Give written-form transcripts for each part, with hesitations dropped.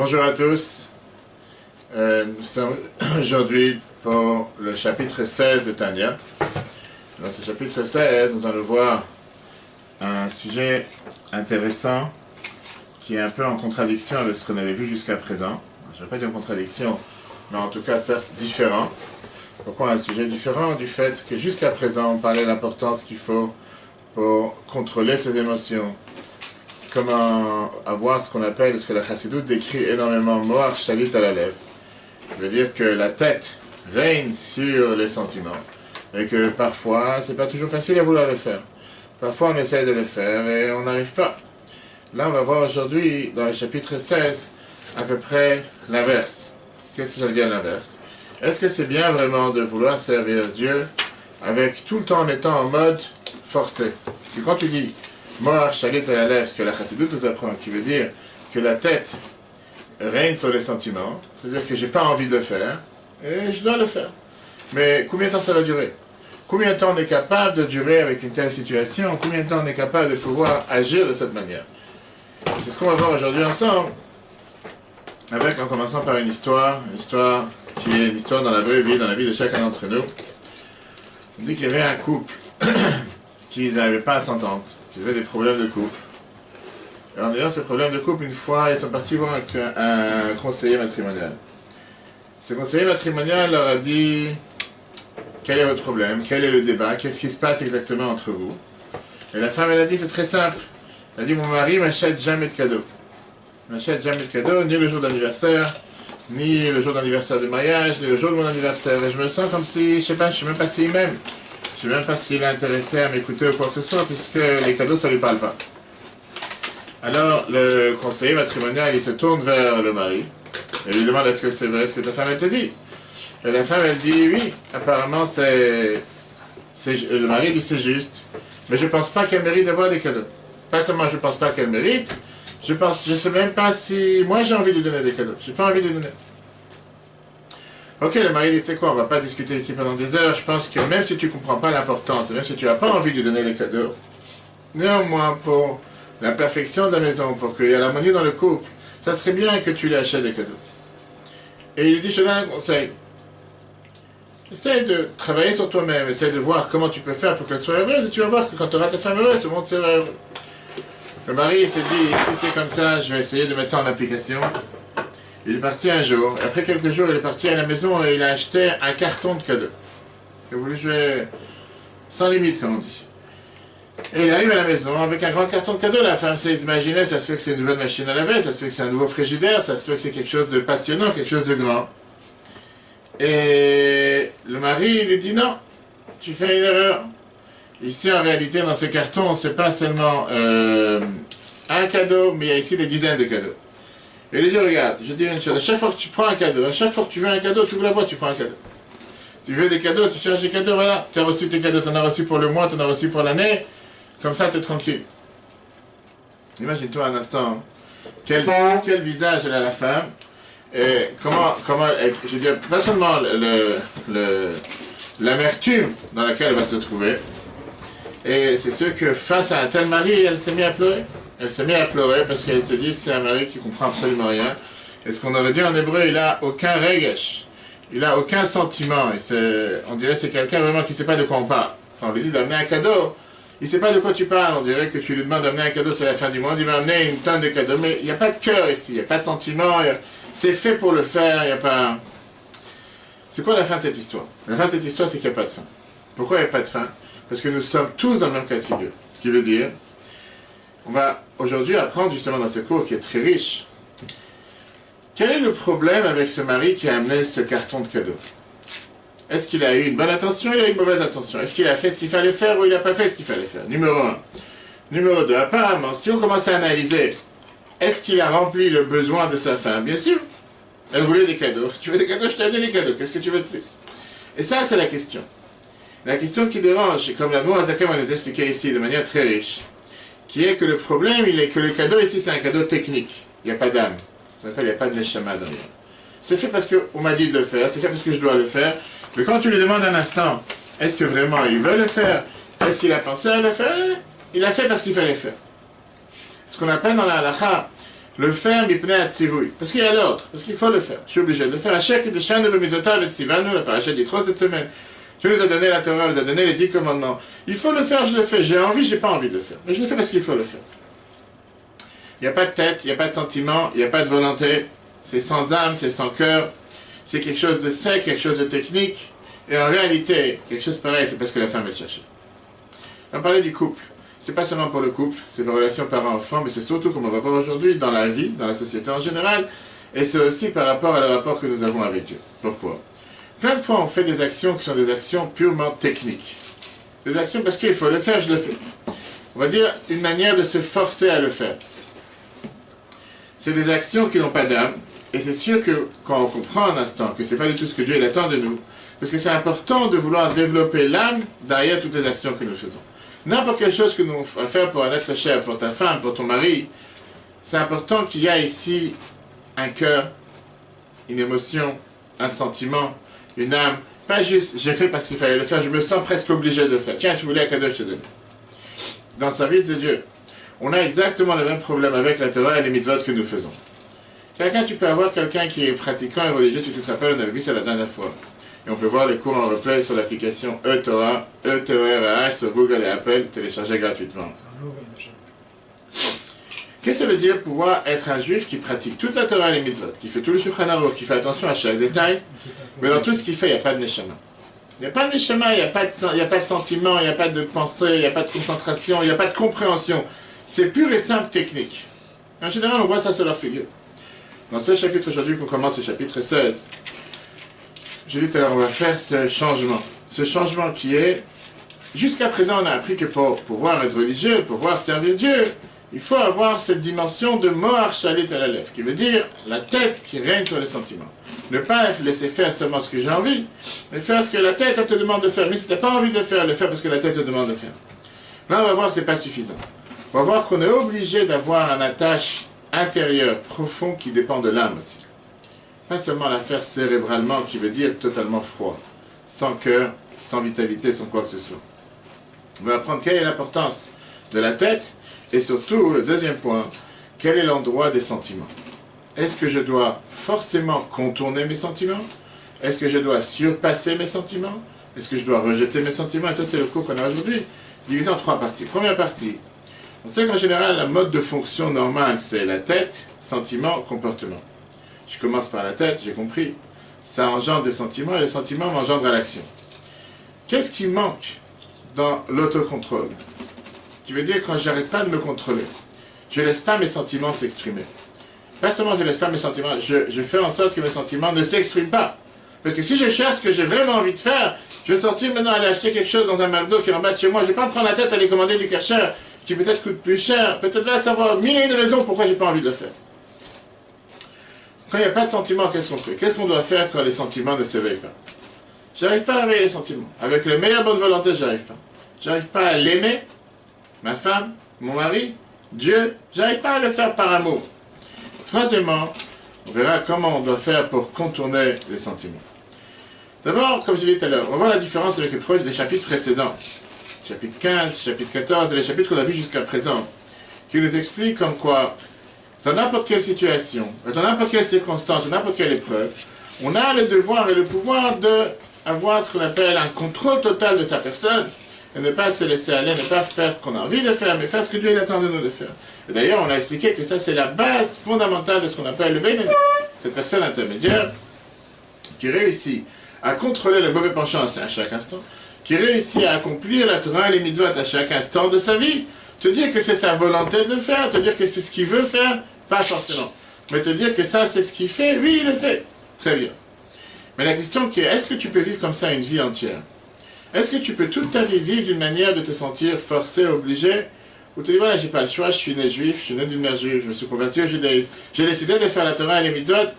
Bonjour à tous. Nous sommes aujourd'hui pour le chapitre 16 de Tanya. Dans ce chapitre 16, nous allons voir un sujet intéressant qui est un peu en contradiction avec ce qu'on avait vu jusqu'à présent. Je ne vais pas dire en contradiction, mais en tout cas certes différent. Pourquoi un sujet différent? Du fait que jusqu'à présent on parlait de l'importance qu'il faut pour contrôler ses émotions. Comment avoir ce qu'on appelle, ce que la Chassidut décrit énormément, Moach Shalit à la lèvre. Ça veut dire que la tête règne sur les sentiments. Et que parfois, c'est pas toujours facile à vouloir le faire. Parfois, on essaie de le faire et on n'arrive pas. Là, on va voir aujourd'hui, dans le chapitre 16, à peu près l'inverse. Qu'est-ce que ça veut dire l'inverse? Est-ce que c'est bien vraiment de vouloir servir Dieu avec tout le temps en étant en mode forcé? Et quand tu dis Moach Shalit à la lèvre, ce que la Chassidut nous apprend, qui veut dire que la tête règne sur les sentiments, c'est-à-dire que j'ai pas envie de le faire, et je dois le faire. Mais combien de temps ça va durer? Combien de temps on est capable de durer avec une telle situation? Combien de temps on est capable de pouvoir agir de cette manière? C'est ce qu'on va voir aujourd'hui ensemble, en commençant par une histoire qui est une histoire dans la vraie vie, dans la vie de chacun d'entre nous. On dit qu'il y avait un couple qui n'arrivait pas à s'entendre, qui avait des problèmes de couple. Et en ayant ces problèmes de couple, une fois, ils sont partis voir un conseiller matrimonial. Ce conseiller matrimonial leur a dit: quel est votre problème? Quel est le débat? Qu'est-ce qui se passe exactement entre vous? Et la femme, elle a dit: c'est très simple. Elle a dit: mon mari m'achète jamais de cadeaux. Il m'achète jamais de cadeaux, ni le jour d'anniversaire, ni le jour d'anniversaire de mariage, ni le jour de mon anniversaire. Et je me sens comme si, je sais même pas s'il m'aime. Je sais même pas s'il est intéressé à m'écouter ou quoi que ce soit, puisque les cadeaux, ça lui parle pas. Alors, le conseiller matrimonial, il se tourne vers le mari, et lui demande: est-ce que c'est vrai ce que ta femme, elle te dit? Et la femme, elle dit: oui, apparemment, le mari dit: c'est juste, mais je pense pas qu'elle mérite d'avoir des cadeaux. Pas seulement je pense pas qu'elle mérite, je sais même pas si moi j'ai envie de lui donner des cadeaux. J'ai pas envie de lui donner. Ok, le mari dit: tu sais quoi, on va pas discuter ici pendant des heures, je pense que même si tu comprends pas l'importance, même si tu as pas envie de lui donner les cadeaux, néanmoins, pour la perfection de la maison, pour qu'il y ait l'harmonie dans le couple, ça serait bien que tu lui achètes des cadeaux. Et il lui dit: je te donne un conseil. Essaye de travailler sur toi-même, essaye de voir comment tu peux faire pour qu'elle soit heureuse, et tu vas voir que quand tu auras ta femme heureuse, tout le monde sera heureux. Le mari s'est dit: si c'est comme ça, je vais essayer de mettre ça en application. Il est parti un jour, après quelques jours, il est parti à la maison et il a acheté un carton de cadeaux. Il a voulu jouer sans limite, comme on dit. Et il arrive à la maison avec un grand carton de cadeaux. La femme s'est imaginée: ça se fait que c'est une nouvelle machine à laver, ça se fait que c'est un nouveau frigidaire, ça se fait que c'est quelque chose de passionnant, quelque chose de grand. Et le mari lui dit: non, tu fais une erreur. Ici, en réalité, dans ce carton, c'est pas seulement un cadeau, mais il y a ici des dizaines de cadeaux. Et il lui dit: regarde, je dis une chose, à chaque fois que tu prends un cadeau, à chaque fois que tu veux un cadeau, tu ouvres la boîte, tu prends un cadeau. Tu veux des cadeaux, tu cherches des cadeaux, voilà, tu as reçu tes cadeaux, tu en as reçu pour le mois, tu en as reçu pour l'année, comme ça, tu es tranquille. Imagine-toi un instant, quel visage elle a, la femme, et comment je veux dire, pas seulement l'amertume dans laquelle elle va se trouver, et c'est sûr que face à un tel mari, elle s'est mise à pleurer. Elle s'est mise à pleurer parce qu'elle se dit: c'est un mari qui comprend absolument rien. Et ce qu'on aurait dit en hébreu, il a aucun regesh, il a aucun sentiment. Et on dirait que c'est quelqu'un vraiment qui ne sait pas de quoi on parle. Quand on lui dit d'amener un cadeau, il ne sait pas de quoi tu parles. On dirait que tu lui demandes d'amener un cadeau sur la fin du mois, il va amener une tonne de cadeaux, mais il n'y a pas de cœur ici, il n'y a pas de sentiment, c'est fait pour le faire, il n'y a pas... C'est quoi la fin de cette histoire? La fin de cette histoire, c'est qu'il n'y a pas de fin. Pourquoi il n'y a pas de fin? Parce que nous sommes tous dans le même cas de figure. Ce qui veut dire, on va aujourd'hui apprendre justement dans ce cours qui est très riche, quel est le problème avec ce mari qui a amené ce carton de cadeaux? Est-ce qu'il a eu une bonne intention ou il a eu une mauvaise intention? Est-ce qu'il a fait ce qu'il fallait faire ou il n'a pas fait ce qu'il fallait faire? Numéro 1. Numéro 2, apparemment, si on commence à analyser, est-ce qu'il a rempli le besoin de sa femme? Bien sûr. Elle voulait des cadeaux. Tu veux des cadeaux, je t'ai amené des cadeaux. Qu'est-ce que tu veux de plus? Et ça, c'est la question. La question qui dérange, et comme la Noazakem nous expliqué ici de manière très riche, qui est que le problème, il est que le cadeau ici, c'est un cadeau technique. Il n'y a pas d'âme. Ça s'appelle, il n'y a pas de neshama dans rien. C'est fait parce qu'on m'a dit de le faire, c'est fait parce que je dois le faire. Mais quand tu lui demandes un instant, est-ce que vraiment il veut le faire? Est-ce qu'il a pensé à le faire? Il a fait parce qu'il fallait faire. Ce qu'on appelle dans la halakha Le faire, mipnei atzivui. Parce qu'il y a l'ordre, parce qu'il faut le faire. Je suis obligé de le faire. À chaque de chaîne de mitzvotav et tzivanu, la paracha d'Yitro cette semaine. Tu nous as donné la Torah, nous a donné les 10 commandements. Il faut le faire, je le fais. J'ai envie, j'ai pas envie de le faire. Mais je le fais parce qu'il faut le faire. Il n'y a pas de tête, il n'y a pas de sentiment, il n'y a pas de volonté. C'est sans âme, c'est sans cœur. C'est quelque chose de sec, quelque chose de technique. Et en réalité, quelque chose pareil, c'est parce que la femme est cherchée. On parlait du couple. C'est pas seulement pour le couple, c'est les relations parents-enfants, mais c'est surtout, comme on va voir aujourd'hui, dans la vie, dans la société en général, et c'est aussi par rapport à le rapport que nous avons avec Dieu. Pourquoi? Plein de fois, on fait des actions qui sont des actions purement techniques. Des actions parce qu'il faut le faire, je le fais. On va dire une manière de se forcer à le faire. C'est des actions qui n'ont pas d'âme, et c'est sûr que quand on comprend un instant que c'est pas du tout ce que Dieu attend de nous, parce que c'est important de vouloir développer l'âme derrière toutes les actions que nous faisons. N'importe quelle chose que nous allons faire pour un être cher, pour ta femme, pour ton mari, c'est important qu'il y ait ici un cœur, une émotion, un sentiment, une âme. Pas juste, j'ai fait parce qu'il fallait le faire, je me sens presque obligé de le faire. Tiens, tu voulais un cadeau, je te donne. Dans le service de Dieu, on a exactement le même problème avec la Torah et les mitzvot que nous faisons. Tu peux avoir quelqu'un qui est pratiquant et religieux, si tu te rappelles, on avait vu ça la dernière fois. Et on peut voir les cours en replay sur l'application eTorah, E-T-O-R-A, sur Google et Apple, téléchargé gratuitement. Qu'est-ce que ça veut dire pouvoir être un juif qui pratique toute la Torah et les mitzvot, qui fait tout le Shulchan Aruch, qui fait attention à chaque détail, mais dans tout ce qu'il fait, il n'y a pas de neshama. Il n'y a pas de neshama, il n'y a pas de sentiment, il n'y a pas de pensée, il n'y a pas de concentration, il n'y a pas de compréhension. C'est pur et simple technique. En général, on voit ça sur leur figure. Dans ce chapitre aujourd'hui, qu'on commence, le chapitre 16, j'ai dit tout à l'heure, on va faire ce changement. Ce changement qui est, jusqu'à présent, on a appris que pour pouvoir être religieux, pour pouvoir servir Dieu, il faut avoir cette dimension de Mohar Shalit à la lèvre, qui veut dire la tête qui règne sur les sentiments. Ne pas laisser faire seulement ce que j'ai envie, mais faire ce que la tête te demande de faire. Mais si tu n'as pas envie de le faire parce que la tête te demande de faire. Là, on va voir que ce n'est pas suffisant. On va voir qu'on est obligé d'avoir un attache intérieur, profond, qui dépend de l'âme aussi. Pas seulement la faire cérébralement, qui veut dire totalement froid, sans cœur, sans vitalité, sans quoi que ce soit. On va apprendre quelle est l'importance de la tête, et surtout, le deuxième point, quel est l'endroit des sentiments. Est-ce que je dois forcément contourner mes sentiments? Est-ce que je dois surpasser mes sentiments? Est-ce que je dois rejeter mes sentiments? Et ça, c'est le cours qu'on a aujourd'hui, divisé en 3 parties. Première partie, on sait qu'en général, la mode de fonction normale, c'est la tête, sentiment, comportement. Je commence par la tête, j'ai compris. Ça engendre des sentiments, et les sentiments m'engendrent à l'action. Qu'est-ce qui manque dans l'autocontrôle? Qui veut dire quand je n'arrête pas de me contrôler. Je ne laisse pas mes sentiments s'exprimer. Pas seulement je ne laisse pas mes sentiments, je fais en sorte que mes sentiments ne s'expriment pas. Parce que si je cherche ce que j'ai vraiment envie de faire, je vais sortir maintenant aller acheter quelque chose dans un McDo qui est en bas de chez moi. Je ne vais pas me prendre la tête à aller commander du Kasher, qui peut-être coûte plus cher. Peut-être là savoir mille et une raisons pourquoi je n'ai pas envie de le faire. Quand il n'y a pas de sentiments, qu'est-ce qu'on fait? Qu'est-ce qu'on doit faire quand les sentiments ne s'éveillent pas? J'arrive pas à réveiller les sentiments. Avec la meilleure bonne volonté, j'arrive pas. J'arrive pas à l'aimer, ma femme, mon mari, Dieu. J'arrive pas à le faire par amour. Troisièmement, on verra comment on doit faire pour contourner les sentiments. D'abord, comme je l'ai dit tout à l'heure, on va voir la différence avec les chapitres précédents. Chapitre 15, chapitre 14, et les chapitres qu'on a vus jusqu'à présent, qui nous expliquent comme quoi, dans n'importe quelle situation, dans n'importe quelle circonstance, dans n'importe quelle épreuve, on a le devoir et le pouvoir d'avoir ce qu'on appelle un contrôle total de sa personne, et ne pas se laisser aller, ne pas faire ce qu'on a envie de faire, mais faire ce que Dieu attend de nous de faire. Et d'ailleurs, on a expliqué que ça, c'est la base fondamentale de ce qu'on appelle le Beinanim, cette personne intermédiaire qui réussit à contrôler le mauvais penchant à chaque instant, qui réussit à accomplir la Torah et les mitzvot à chaque instant de sa vie, te dire que c'est sa volonté de le faire, te dire que c'est ce qu'il veut faire, pas forcément, mais te dire que ça, c'est ce qu'il fait, oui, il le fait. Très bien. Mais la question qui est, est-ce que tu peux vivre comme ça une vie entière? Est-ce que tu peux toute ta vie vivre d'une manière de te sentir forcé, obligé, ou te dire, voilà, j'ai pas le choix, je suis né juif, je suis né d'une mère juive, je me suis converti au judaïsme, j'ai décidé de faire la Torah et les mitzvot,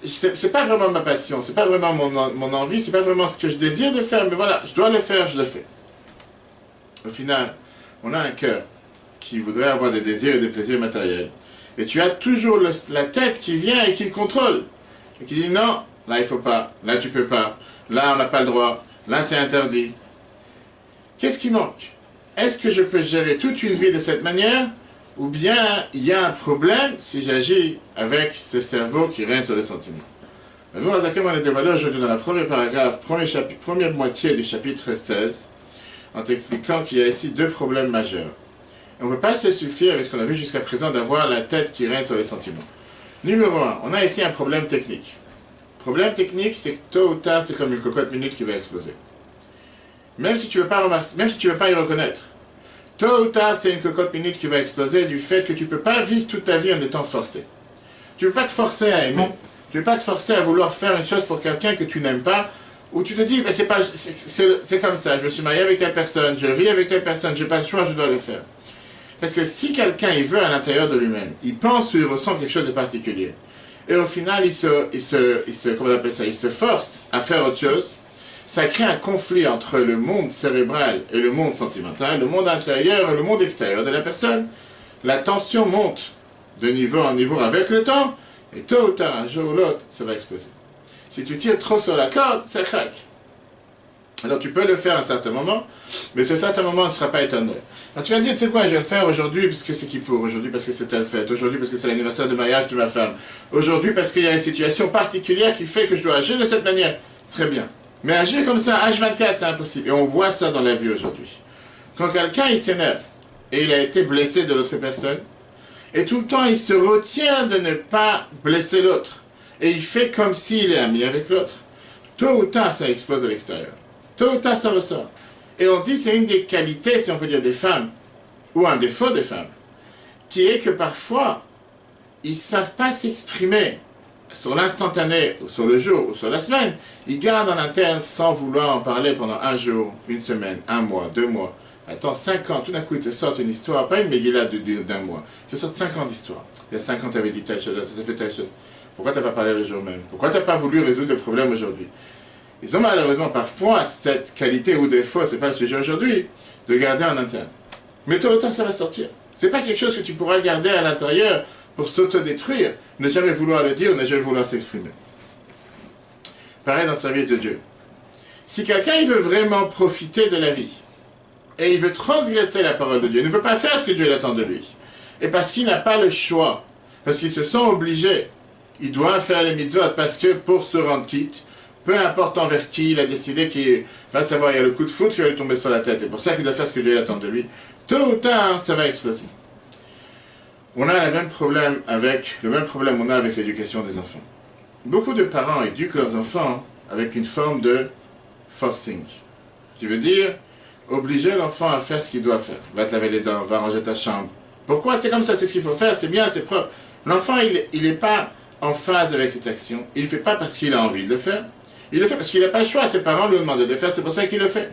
c'est pas vraiment ma passion, c'est pas vraiment mon envie, c'est pas vraiment ce que je désire de faire, mais voilà, je dois le faire, je le fais. Au final, on a un cœur qui voudrait avoir des désirs et des plaisirs matériels. Et tu as toujours la tête qui vient et qui le contrôle. Et qui dit non, là il faut pas, là tu peux pas, là on n'a pas le droit, là c'est interdit. Qu'est-ce qui manque? Est-ce que je peux gérer toute une vie de cette manière? ou bien il y a un problème si j'agis avec ce cerveau qui règne sur les sentiments. Nous, à Zakem, on est dévoilé aujourd'hui dans la première paragraphe, première moitié du chapitre 16, en t'expliquant qu'il y a ici deux problèmes majeurs. Et on ne peut pas se suffire avec ce qu'on a vu jusqu'à présent d'avoir la tête qui règne sur les sentiments. Numéro 1, on a ici un problème technique. Le problème technique, c'est que tôt ou tard, c'est comme une cocotte minute qui va exploser. Même si tu ne veux pas même si tu veux pas y reconnaître. Tôt ou tard, c'est une cocotte minute qui va exploser du fait que tu ne peux pas vivre toute ta vie en étant forcé. Tu ne peux pas te forcer à aimer. Tu ne peux pas te forcer à vouloir faire une chose pour quelqu'un que tu n'aimes pas, où tu te dis, ben c'est comme ça, je me suis marié avec telle personne, je vis avec telle personne, je n'ai pas le choix, je dois le faire. Parce que si quelqu'un il veut à l'intérieur de lui-même, il pense ou il ressent quelque chose de particulier, et au final comment on appelle ça, il se force à faire autre chose, ça crée un conflit entre le monde cérébral et le monde sentimental, le monde intérieur et le monde extérieur de la personne. La tension monte de niveau en niveau avec le temps, et tôt ou tard, un jour ou l'autre, ça va exploser. Si tu tires trop sur la corde, ça craque. Alors tu peux le faire à un certain moment, mais ce certain moment ne sera pas éternel. Alors tu vas dire, tu sais quoi, je vais le faire aujourd'hui parce que c'est Kippour, aujourd'hui parce que c'est telle fête, aujourd'hui parce que c'est l'anniversaire de mariage de ma femme, aujourd'hui parce qu'il y a une situation particulière qui fait que je dois agir de cette manière. Très bien. Mais agir comme ça, H24, c'est impossible. Et on voit ça dans la vie aujourd'hui. Quand quelqu'un, il s'énerve, et il a été blessé de l'autre personne, et tout le temps, il se retient de ne pas blesser l'autre. Et il fait comme s'il est ami avec l'autre. Tôt ou tard, ça explose à l'extérieur. Tôt ou tard, ça ressort. Et on dit c'est une des qualités, si on peut dire, des femmes, ou un défaut des femmes, qui est que parfois, ils ne savent pas s'exprimer sur l'instantané, ou sur le jour, ou sur la semaine. Ils gardent en interne sans vouloir en parler pendant un jour, une semaine, un mois, 2 mois. Attends, 5 ans, tout d'un coup, ils te sortent une histoire, pas une Megillah d'un mois. Ils te sortent 5 ans d'histoire. Il y a 5 ans, tu avais dit telle chose, tu as fait telle chose. Pourquoi tu n'as pas parlé le jour même? Pourquoi tu n'as pas voulu résoudre le problème aujourd'hui? Ils ont malheureusement parfois cette qualité ou défaut, c'est pas le sujet aujourd'hui, de garder en interne. Mais tôt ou tard, ça va sortir. C'est pas quelque chose que tu pourras garder à l'intérieur pour s'autodétruire, ne jamais vouloir le dire, ne jamais vouloir s'exprimer. Pareil dans le service de Dieu. Si quelqu'un il veut vraiment profiter de la vie, et il veut transgresser la parole de Dieu, il ne veut pas faire ce que Dieu attend de lui, et parce qu'il n'a pas le choix, parce qu'ils se sont obligés, il doit faire les mitzvot, parce que pour se rendre quitte, peu importe envers qui il a décidé qu'il va savoir, il y a le coup de foudre qui va lui tomber sur la tête, et pour ça qu'il doit faire ce que Dieu attend de lui, tôt ou tard, ça va exploser. On a le même problème on a avec l'éducation des enfants. Beaucoup de parents éduquent leurs enfants avec une forme de forcing. Tu veux dire, obliger l'enfant à faire ce qu'il doit faire. Va te laver les dents, va ranger ta chambre. Pourquoi? C'est comme ça, c'est ce qu'il faut faire, c'est bien, c'est propre. L'enfant, il n'est pas en phase avec cette action. Il ne le fait pas parce qu'il a envie de le faire. Il le fait parce qu'il n'a pas le choix. Ses parents lui ont demandé de le faire, c'est pour ça qu'il le fait.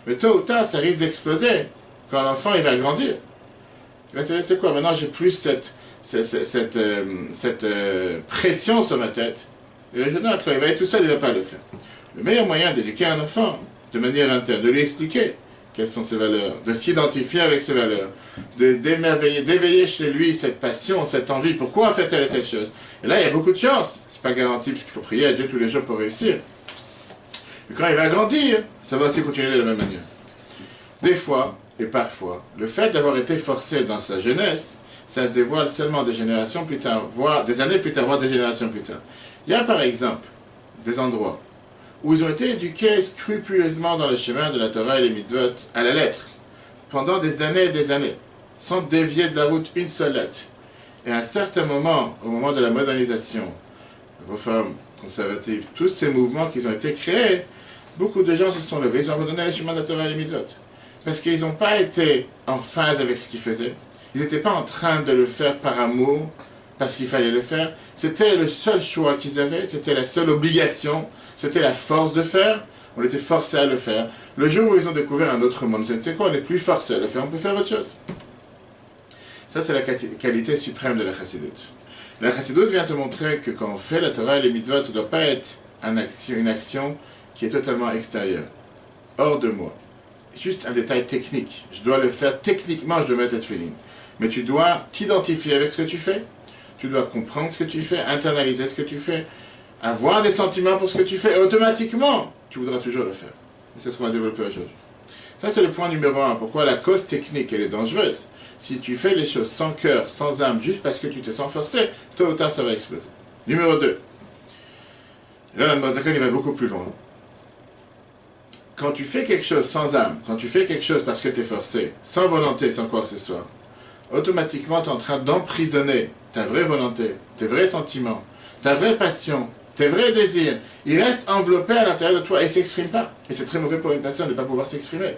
Mais tôt ou tard, ça risque d'exploser quand l'enfant il va grandir. C'est quoi? Maintenant, j'ai plus cette pression sur ma tête. Et quand il va être tout seul, il ne va pas le faire. Le meilleur moyen d'éduquer un enfant, de manière interne, de lui expliquer quelles sont ses valeurs, de s'identifier avec ses valeurs, d'éveiller chez lui cette passion, cette envie, pourquoi faire telle et telle chose. Et là, il y a beaucoup de chance. C'est pas garanti, parce qu'il faut prier à Dieu tous les jours pour réussir. Et quand il va grandir, ça va aussi continuer de la même manière. Des fois, et parfois, le fait d'avoir été forcé dans sa jeunesse, ça se dévoile seulement des générations plus tard, voire des années plus tard, voire des générations plus tard. Il y a par exemple des endroits où ils ont été éduqués scrupuleusement dans le chemin de la Torah et les mitzvot à la lettre, pendant des années, sans dévier de la route une seule lettre. Et à un certain moment, au moment de la modernisation, réforme conservative, tous ces mouvements qui ont été créés, beaucoup de gens se sont levés, ils ont abandonné le chemin de la Torah et les mitzvot. Parce qu'ils n'ont pas été en phase avec ce qu'ils faisaient. Ils n'étaient pas en train de le faire par amour, parce qu'il fallait le faire. C'était le seul choix qu'ils avaient, c'était la seule obligation, c'était la force de faire. On était forcé à le faire. Le jour où ils ont découvert un autre monde, c'est quoi, on n'est plus forcé à le faire, on peut faire autre chose. Ça, c'est la qualité suprême de la Chassidut. La Chassidut vient te montrer que quand on fait la Torah et les mitzvot, ça ne doit pas être une action qui est totalement extérieure, hors de moi. Juste un détail technique. Je dois le faire techniquement, je dois mettre feeling. Mais tu dois t'identifier avec ce que tu fais. Tu dois comprendre ce que tu fais, internaliser ce que tu fais, avoir des sentiments pour ce que tu fais, et automatiquement, tu voudras toujours le faire. Et c'est ce qu'on va développer aujourd'hui. Ça, c'est le point numéro 1. Pourquoi la cause technique, elle est dangereuse. Si tu fais les choses sans cœur, sans âme, juste parce que tu te sens forcé, tôt ou tard, ça va exploser. Numéro 2. Et là, l'Admorazaken, il va beaucoup plus loin. Quand tu fais quelque chose sans âme, quand tu fais quelque chose parce que tu es forcé, sans volonté, sans quoi que ce soit, automatiquement, tu es en train d'emprisonner ta vraie volonté, tes vrais sentiments, ta vraie passion, tes vrais désirs. Ils restent enveloppés à l'intérieur de toi et ne s'expriment pas. Et c'est très mauvais pour une personne de ne pas pouvoir s'exprimer.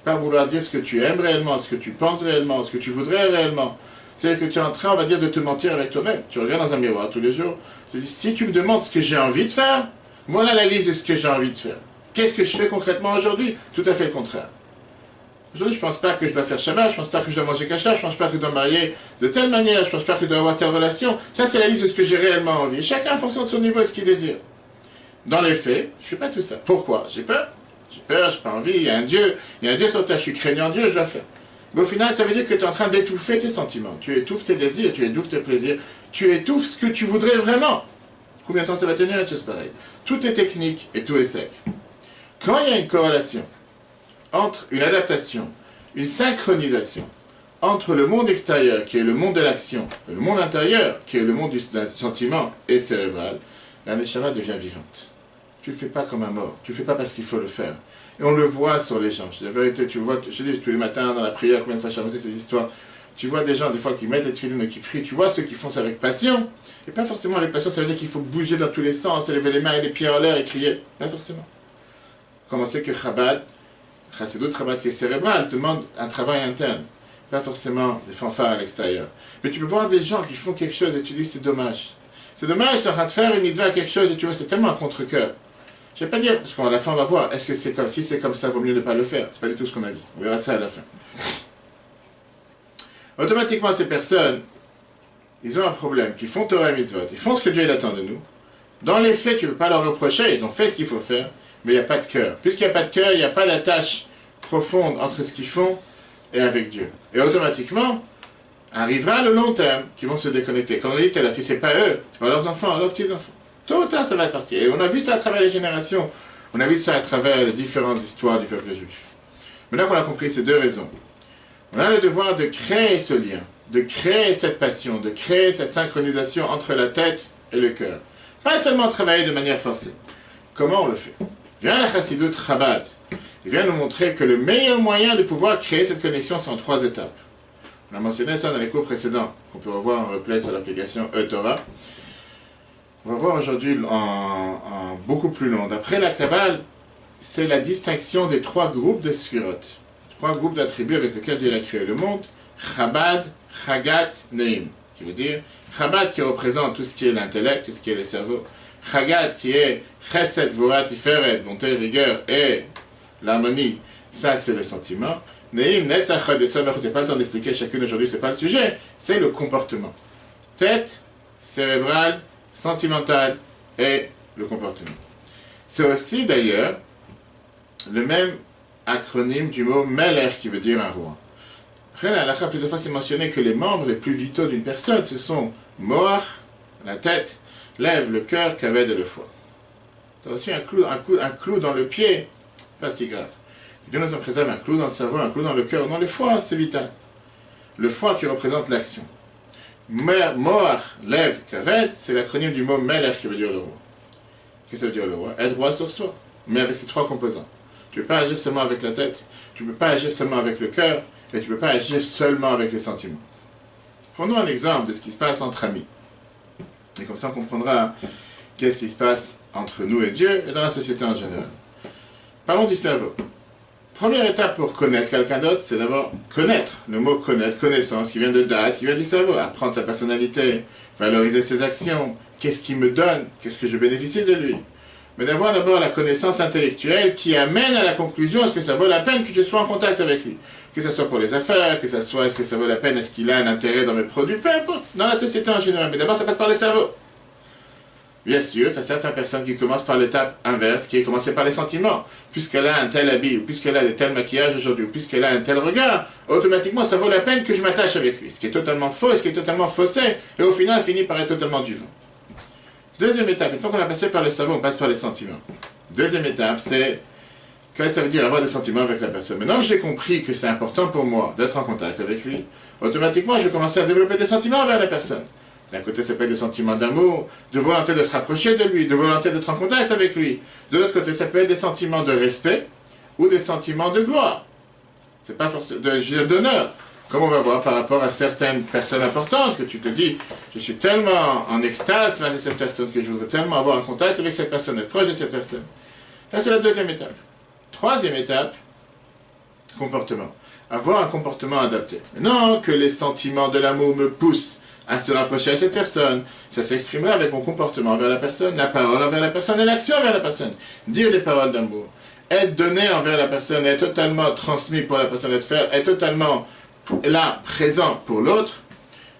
Pas vouloir dire ce que tu aimes réellement, ce que tu penses réellement, ce que tu voudrais réellement. C'est-à-dire que tu es en train, on va dire, de te mentir avec toi-même. Tu regardes dans un miroir tous les jours, tu te dis, si tu me demandes ce que j'ai envie de faire, voilà la liste de ce que j'ai envie de faire. Qu'est-ce que je fais concrètement aujourd'hui? Tout à fait le contraire. Aujourd'hui, je ne pense pas que je dois faire Shabbat, je ne pense pas que je dois manger Kasha, je ne pense pas que je dois me marier de telle manière, je ne pense pas que je dois avoir telle relation. Ça, c'est la liste de ce que j'ai réellement envie. Chacun en fonction de son niveau et ce qu'il désire. Dans les faits, je ne fais pas tout ça. Pourquoi? J'ai peur. J'ai peur, j'ai pas envie, il y a un Dieu sur terre, je suis craignant Dieu, je dois faire. Mais au final, ça veut dire que tu es en train d'étouffer tes sentiments, tu étouffes tes désirs, tu étouffes tes plaisirs, tu étouffes ce que tu voudrais vraiment. Combien de temps ça va tenir une chose pareille? Tout est technique et tout est sec. Quand il y a une corrélation entre une adaptation, une synchronisation entre le monde extérieur, qui est le monde de l'action, et le monde intérieur, qui est le monde du sentiment et cérébral, la Neshama devient vivante. Tu ne le fais pas comme un mort, tu ne le fais pas parce qu'il faut le faire. Et on le voit sur les gens. La vérité, tu vois, je dis tous les matins dans la prière, combien de fois j'ai raconté ces histoires, tu vois des gens des fois qui mettent les tefilines et qui prient, tu vois ceux qui font ça avec passion, et pas forcément avec passion, ça veut dire qu'il faut bouger dans tous les sens, lever les mains et les pieds en l'air et crier, pas forcément. Comment c'est que Chabad, Chassidut Chabad qui est cérébral, demande un travail interne, pas forcément des fanfares à l'extérieur. Mais tu peux voir des gens qui font quelque chose et tu dis c'est dommage. C'est dommage, ils sont en train de faire une mitzvah quelque chose et tu vois, c'est tellement un contre-cœur. Je ne vais pas dire, parce qu'à la fin on va voir, est-ce que c'est comme si c'est comme ça, vaut mieux ne pas le faire. C'est pas du tout ce qu'on a dit. On verra ça à la fin. Automatiquement, ces personnes, ils ont un problème, qui font Torah et mitzvot, ils font ce que Dieu attend de nous. Dans les faits, tu ne peux pas leur reprocher, ils ont fait ce qu'il faut faire, mais il n'y a pas de cœur. Puisqu'il n'y a pas de cœur, il n'y a pas d'attache profonde entre ce qu'ils font et avec Dieu. Et automatiquement, arrivera le long terme qui vont se déconnecter. Comme on dit, si ce n'est pas eux, c'est pas leurs enfants, leurs petits-enfants. Tôt ou tard, ça va partir. Et on a vu ça à travers les générations. On a vu ça à travers les différentes histoires du peuple juif. Maintenant qu'on a compris ces deux raisons, on a le devoir de créer ce lien, de créer cette passion, de créer cette synchronisation entre la tête et le cœur. Pas seulement travailler de manière forcée. Comment on le fait? Vient la Chassidut Chabad. Il vient nous montrer que le meilleur moyen de pouvoir créer cette connexion, c'est en 3 étapes. On a mentionné ça dans les cours précédents, qu'on peut revoir en replay sur l'application eTorah. On va voir aujourd'hui en beaucoup plus long. D'après la Kabbale, c'est la distinction des 3 groupes de Sphirot. 3 groupes d'attributs avec lesquels Dieu a créé le monde. Chabad, Chagat, Neim. Qui veut dire Chabad qui représente tout ce qui est l'intellect, tout ce qui est le cerveau. Chagat qui est Chesed, Gvura, Tiferet, bonté, rigueur et l'harmonie. Ça c'est le sentiment. Neim, Netzach, Chod, je n'ai pas le temps d'expliquer chacune aujourd'hui, c'est pas le sujet. C'est le comportement. Tête, cérébrale, sentimental et le comportement. C'est aussi d'ailleurs le même acronyme du mot Melech qui veut dire un roi. Après, la halakha, plusieurs fois, c'est mentionné que les membres les plus vitaux d'une personne, ce sont Moach, la tête, lèvres, le cœur, Kaved et le foie. Tu as aussi un clou dans le pied, pas si grave. Dieu nous en préserve un clou dans le cerveau, un clou dans le cœur, dans le foie, c'est vital. Le foie qui représente l'action. Moach, lèvres, Kaved, c'est l'acronyme du mot Melech qui veut dire le roi. Qu'est-ce que ça veut dire le roi? Être roi sur soi, mais avec ces 3 composants. Tu ne peux pas agir seulement avec la tête, tu ne peux pas agir seulement avec le cœur, et tu ne peux pas agir seulement avec les sentiments. Prenons un exemple de ce qui se passe entre amis. Et comme ça on comprendra qu'est-ce qui se passe entre nous et Dieu, et dans la société en général. Parlons du cerveau. Première étape pour connaître quelqu'un d'autre, c'est d'abord connaître. Le mot connaître, connaissance, qui vient de date, qui vient du cerveau. Apprendre sa personnalité, valoriser ses actions, qu'est-ce qu'il me donne, qu'est-ce que je bénéficie de lui. Mais d'avoir d'abord la connaissance intellectuelle qui amène à la conclusion, est-ce que ça vaut la peine que je sois en contact avec lui? Que ce soit pour les affaires, que ce soit, est-ce que ça vaut la peine, est-ce qu'il a un intérêt dans mes produits, peu importe, dans la société en général. Mais d'abord, ça passe par le cerveau. Bien sûr, tu as certaines personnes qui commencent par l'étape inverse, qui est commencée par les sentiments. Puisqu'elle a un tel habit, ou puisqu'elle a de tels maquillages aujourd'hui, ou puisqu'elle a un tel regard, automatiquement, ça vaut la peine que je m'attache avec lui. Ce qui est totalement faux, ce qui est totalement faussé, et au final, finit par être totalement du vent. Deuxième étape, une fois qu'on a passé par le cerveau, on passe par les sentiments. Deuxième étape, c'est Qu'est-ce que ça veut dire avoir des sentiments avec la personne? Maintenant que j'ai compris que c'est important pour moi d'être en contact avec lui, automatiquement, je vais commencer à développer des sentiments envers la personne. D'un côté, ça peut être des sentiments d'amour, de volonté de se rapprocher de lui, de volonté d'être en contact avec lui. De l'autre côté, ça peut être des sentiments de respect ou des sentiments de gloire. C'est pas forcément d'honneur. Comme on va voir par rapport à certaines personnes importantes, que tu te dis, je suis tellement en extase face à cette personne que je voudrais tellement avoir un contact avec cette personne, être proche de cette personne. Ça, c'est la deuxième étape. Troisième étape, comportement. Avoir un comportement adapté. Maintenant que les sentiments de l'amour me poussent à se rapprocher à cette personne, ça s'exprimerait avec mon comportement envers la personne, la parole envers la personne et l'action envers la personne. Dire des paroles d'amour, être donné envers la personne, être totalement transmis pour la personne, être totalement là, présent pour l'autre,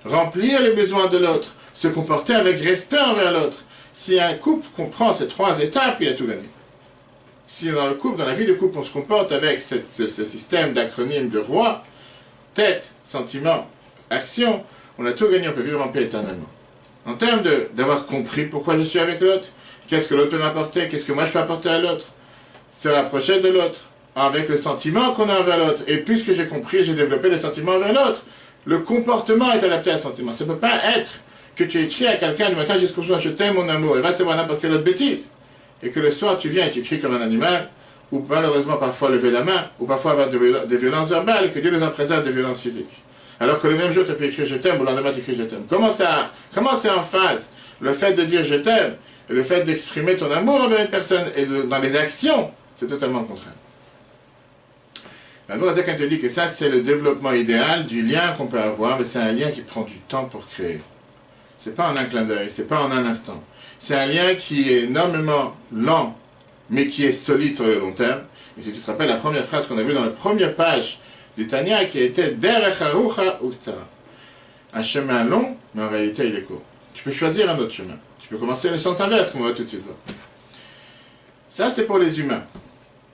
remplir les besoins de l'autre, se comporter avec respect envers l'autre. Si un couple comprend ces trois étapes, il a tout gagné. Si dans le couple, dans la vie de couple, on se comporte avec ce système d'acronyme de roi, tête, sentiment, action, on a tout gagné, on peut vivre en paix éternellement. En termes d'avoir compris pourquoi je suis avec l'autre, qu'est-ce que l'autre peut m'apporter, qu'est-ce que moi je peux apporter à l'autre, se rapprocher de l'autre, avec le sentiment qu'on a envers l'autre. Et puisque j'ai compris, j'ai développé le sentiment envers l'autre. Le comportement est adapté à un sentiment. Ça ne peut pas être que tu écris à quelqu'un du matin jusqu'au soir, je t'aime mon amour, et va savoir n'importe quelle autre bêtise. Et que le soir tu viens et tu cries comme un animal, ou malheureusement parfois lever la main, ou parfois avoir des violences verbales, et que Dieu les en préserve des violences physiques. Alors que le même jour tu as pu écrire je t'aime, ou le lendemain tu écris je t'aime. Comment c'est en phase le fait de dire je t'aime, et le fait d'exprimer ton amour envers une personne, et dans les actions, c'est totalement le contraire. La Noirzakan te dit que ça, c'est le développement idéal du lien qu'on peut avoir, mais c'est un lien qui prend du temps pour créer. C'est pas en un clin d'œil, c'est pas en un instant. C'est un lien qui est énormément lent, mais qui est solide sur le long terme. Et si tu te rappelles la première phrase qu'on a vue dans la première page du Tanya, qui était Derech Harucha Uftara. Un chemin long, mais en réalité, il est court. Tu peux choisir un autre chemin. Tu peux commencer le sens inverse, comme on va tout de suite voir. Ça, c'est pour les humains.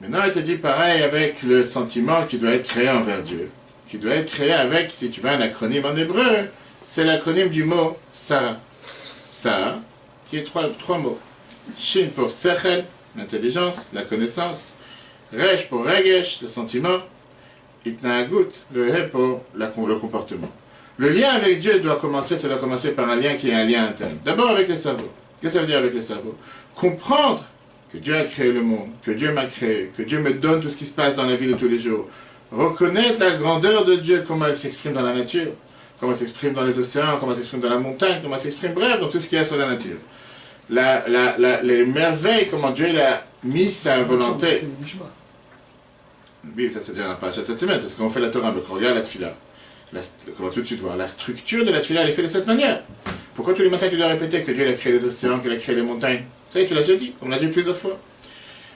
Maintenant, il te dit pareil avec le sentiment qui doit être créé envers Dieu, qui doit être créé avec, si tu veux, un acronyme en hébreu, c'est l'acronyme du mot Sarah. Sarah, qui est trois mots. Shin pour Sechel, l'intelligence, la connaissance. Resh pour Regesh, le sentiment. Itnaagut, le He pour le comportement. Le lien avec Dieu doit commencer, ça doit commencer par un lien qui est un lien interne. D'abord avec le cerveau. Qu'est-ce que ça veut dire avec le cerveau? Comprendre que Dieu a créé le monde, que Dieu m'a créé, que Dieu me donne tout ce qui se passe dans la vie de tous les jours. Reconnaître la grandeur de Dieu, comment elle s'exprime dans la nature, comment elle s'exprime dans les océans, comment elle s'exprime dans la montagne, comment elle s'exprime, bref, dans tout ce qu'il y a sur la nature. Les merveilles, comment Dieu a mis sa volonté. Oui, ça c'est déjà un parachat cette semaine, c'est ce qu'on fait la Torah, mais quand on regarde la Tfila, on va tout de suite voir, la structure de la Tfila, elle est faite de cette manière. Pourquoi tous les matins tu dois répéter que Dieu a créé les océans, qu'il a créé les montagnes? Ça y est, tu l'as déjà dit, on l'a dit plusieurs fois.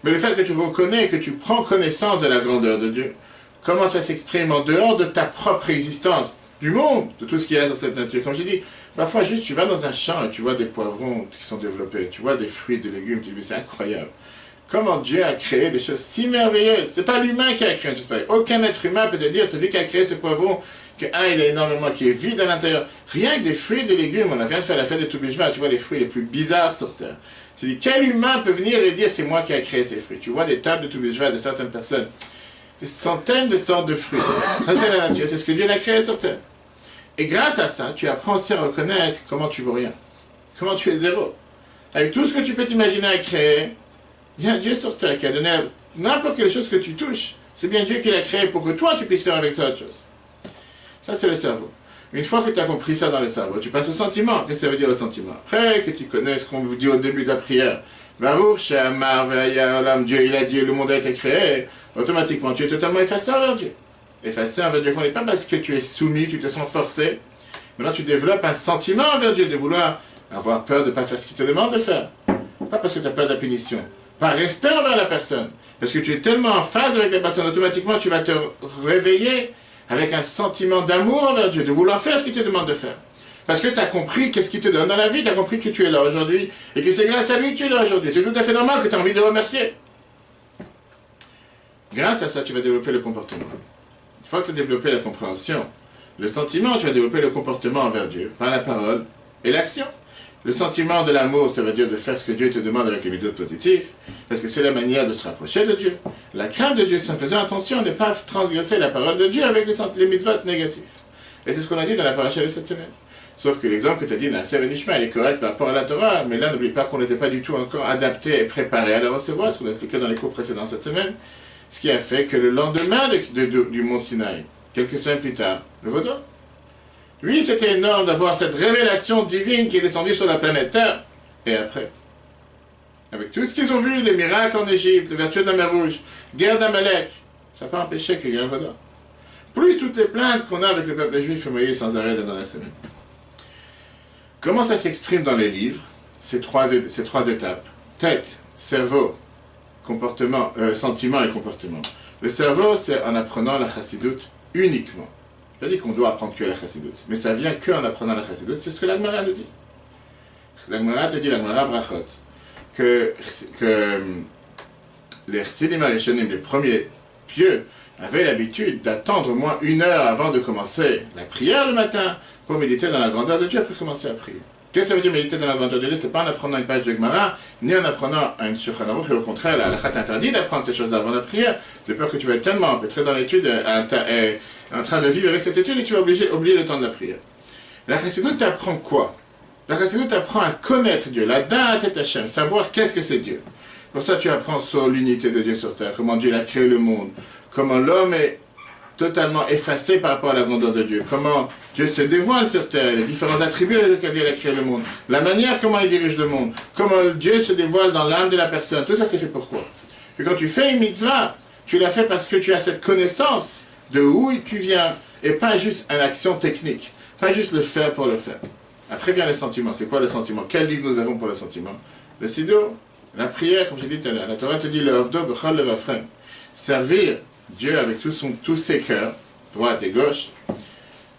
Mais le fait que tu reconnais, que tu prends connaissance de la grandeur de Dieu, comment ça s'exprime en dehors de ta propre existence, du monde, de tout ce qu'il y a sur cette nature. Comme j'ai dit, parfois juste tu vas dans un champ et tu vois des poivrons qui sont développés, tu vois des fruits, des légumes, tu dis c'est incroyable. Comment Dieu a créé des choses si merveilleuses. C'est pas l'humain qui a créé une chose pareille. Aucun être humain peut te dire, celui qui a créé ce poivron, que il est énormément, qui est vide à l'intérieur. Rien que des fruits et des légumes, on vient de faire la fête de Toubishvat, tu vois les fruits les plus bizarres sur terre. Tu dis, quel humain peut venir et dire, c'est moi qui a créé ces fruits? Tu vois des tables de Toubishvat de certaines personnes, des centaines de sortes de fruits. Ça c'est la nature, c'est ce que Dieu a créé sur terre. Et grâce à ça, tu apprends aussi à reconnaître comment tu vaux rien. Comment tu es zéro. Avec tout ce que tu peux t'imaginer à créer, bien Dieu sur terre qui a donné n'importe quelle chose que tu touches, c'est bien Dieu qui l'a créé pour que toi tu puisses faire avec ça autre chose. Ça c'est le cerveau. Une fois que tu as compris ça dans le cerveau, tu passes au sentiment. Qu'est-ce que ça veut dire au sentiment? Après que tu connais ce qu'on vous dit au début de la prière, Baruch She'amar Ve'haya Olam, Dieu il a dit le monde a été créé, automatiquement tu es totalement effacé envers Dieu. Effacé envers Dieu, pas parce que tu es soumis, tu te sens forcé. Maintenant tu développes un sentiment envers Dieu, de vouloir avoir peur de ne pas faire ce qu'il te demande de faire. Pas parce que tu as peur de la punition. Par respect envers la personne. Parce que tu es tellement en phase avec la personne, automatiquement tu vas te réveiller avec un sentiment d'amour envers Dieu, de vouloir faire ce qu'il te demande de faire. Parce que tu as compris qu'est-ce qu'il te donne dans la vie, tu as compris que tu es là aujourd'hui, et que c'est grâce à lui que tu es là aujourd'hui. C'est tout à fait normal que tu as envie de le remercier. Grâce à ça, tu vas développer le comportement. Une fois que tu as développé la compréhension, le sentiment, tu vas développer le comportement envers Dieu, par la parole et l'action. Le sentiment de l'amour, ça veut dire de faire ce que Dieu te demande avec les mitzvot positifs, parce que c'est la manière de se rapprocher de Dieu. La crainte de Dieu, c'est en faisant attention à ne pas transgresser la parole de Dieu avec les mitzvot négatifs. Et c'est ce qu'on a dit dans la paracha de cette semaine. Sauf que l'exemple que tu as dit, Naaser Venishma, il est correct par rapport à la Torah, mais là, n'oublie pas qu'on n'était pas du tout encore adapté et préparé à la recevoir, ce qu'on a expliqué dans les cours précédents cette semaine, ce qui a fait que le lendemain du mont Sinaï, quelques semaines plus tard, le Vaudor, oui, c'était énorme d'avoir cette révélation divine qui est descendue sur la planète Terre, et après, avec tout ce qu'ils ont vu, les miracles en Égypte, les vertus de la mer Rouge, guerre d'Amalek, ça n'a pas empêché qu'il y ait un Vaudor. Plus toutes les plaintes qu'on a avec le peuple juif et Moïse sans arrêt dans la semaine. Comment ça s'exprime dans les livres, ces trois étapes? Tête, cerveau, comportement, sentiment et comportement. Le cerveau, c'est en apprenant la chassidoute uniquement. Je ne dis qu'on doit apprendre que la chassidoute, mais ça vient qu'en apprenant la chassidoute, c'est ce que l'Agmara nous dit. L'Agmara te dit, l'Agmara brachot, que les chassidim harishonim, les premiers pieux, avaient l'habitude d'attendre au moins 1 heure avant de commencer la prière le matin pour méditer dans la grandeur de Dieu après commencer à prier. Qu'est-ce que ça veut dire méditer dans la grandeur de Dieu? C'est pas en apprenant une page de Gemara, ni en apprenant un Shulchan Aruch, et au contraire, la halakha t'interdit d'apprendre ces choses avant la prière, de peur que tu vas être tellement empêtré dans l'étude, en train de vivre avec cette étude, et tu vas oublier le temps de la prière. La chassidoute t'apprend quoi? La chassidoute t'apprend à connaître Dieu, la da'at et Hashem, savoir qu'est-ce que c'est Dieu. Pour ça, tu apprends sur l'unité de Dieu sur terre, comment Dieu a créé le monde, comment l'homme est totalement effacé par rapport à la grandeur de Dieu, comment Dieu se dévoile sur terre, les différents attributs avec lesquels Dieu a créé le monde, la manière comment il dirige le monde, comment Dieu se dévoile dans l'âme de la personne, tout ça c'est fait pourquoi? Et quand tu fais une mitzvah, tu l'as fait parce que tu as cette connaissance de où tu viens, et pas juste une action technique, pas juste le faire pour le faire. Après vient le sentiment. C'est quoi le sentiment? Quel livre nous avons pour le sentiment? Le Siddur, la prière, comme j'ai dit tout à l'heure. La Torah te dit le Avdo Bechal Levafrem. Servir Dieu avec tous ses cœurs, droite et gauche,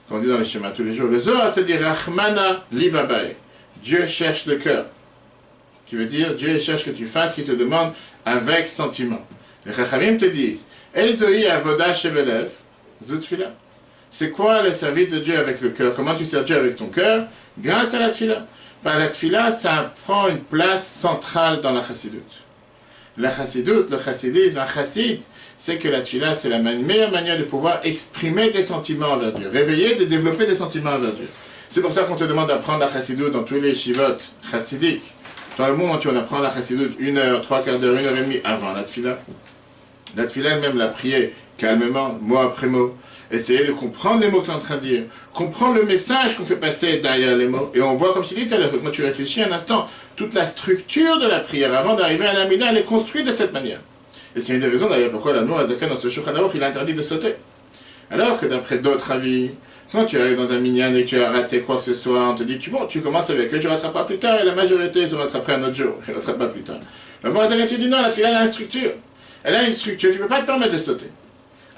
qu'on dit dans les schémas tous les jours. Le Zohar te dit Rachmana Libabae. Dieu cherche le cœur. Qui veut dire Dieu cherche que tu fasses ce qu'il te demande avec sentiment. Les Chachamim te disent Ezoi Avoda Shebelev Zutfila. C'est quoi le service de Dieu avec le cœur? Comment tu sers Dieu avec ton cœur? Grâce à la tfila. Par la tfila, ça prend une place centrale dans la chassidoute. La chassidoute, le chassidisme, un chassid, c'est que la tfila, c'est la meilleure manière de pouvoir exprimer tes sentiments envers Dieu, réveiller, de développer des sentiments envers Dieu. C'est pour ça qu'on te demande d'apprendre la chassidoute dans tous les shivot chassidiques. Dans le monde entier, on apprend la chassidoute 1 heure, 3/4 d'heure, 1 heure et demie avant la tfila. La tfila elle-même, la prier calmement, mot après mot. Essayer de comprendre les mots que tu es en train de dire, comprendre le message qu'on fait passer derrière les mots. Et on voit, comme je t'ai dit tout à l'heure, quand tu réfléchis un instant, toute la structure de la prière, avant d'arriver à l'amida, elle est construite de cette manière. Et c'est une des raisons d'ailleurs pourquoi l'Admor Azaken dans ce Shulchan Aruch, il a interdit de sauter. Alors que d'après d'autres avis, quand tu arrives dans un minyan et que tu as raté quoi que ce soit, on te dit, tu commences avec eux, tu rattraperas plus tard, et la majorité, tu rattraperas un autre jour, tu ne rattraperas pas plus tard. L'Admor Azaken te dit, non, là, tu as une structure. Elle a une structure, tu ne peux pas te permettre de sauter.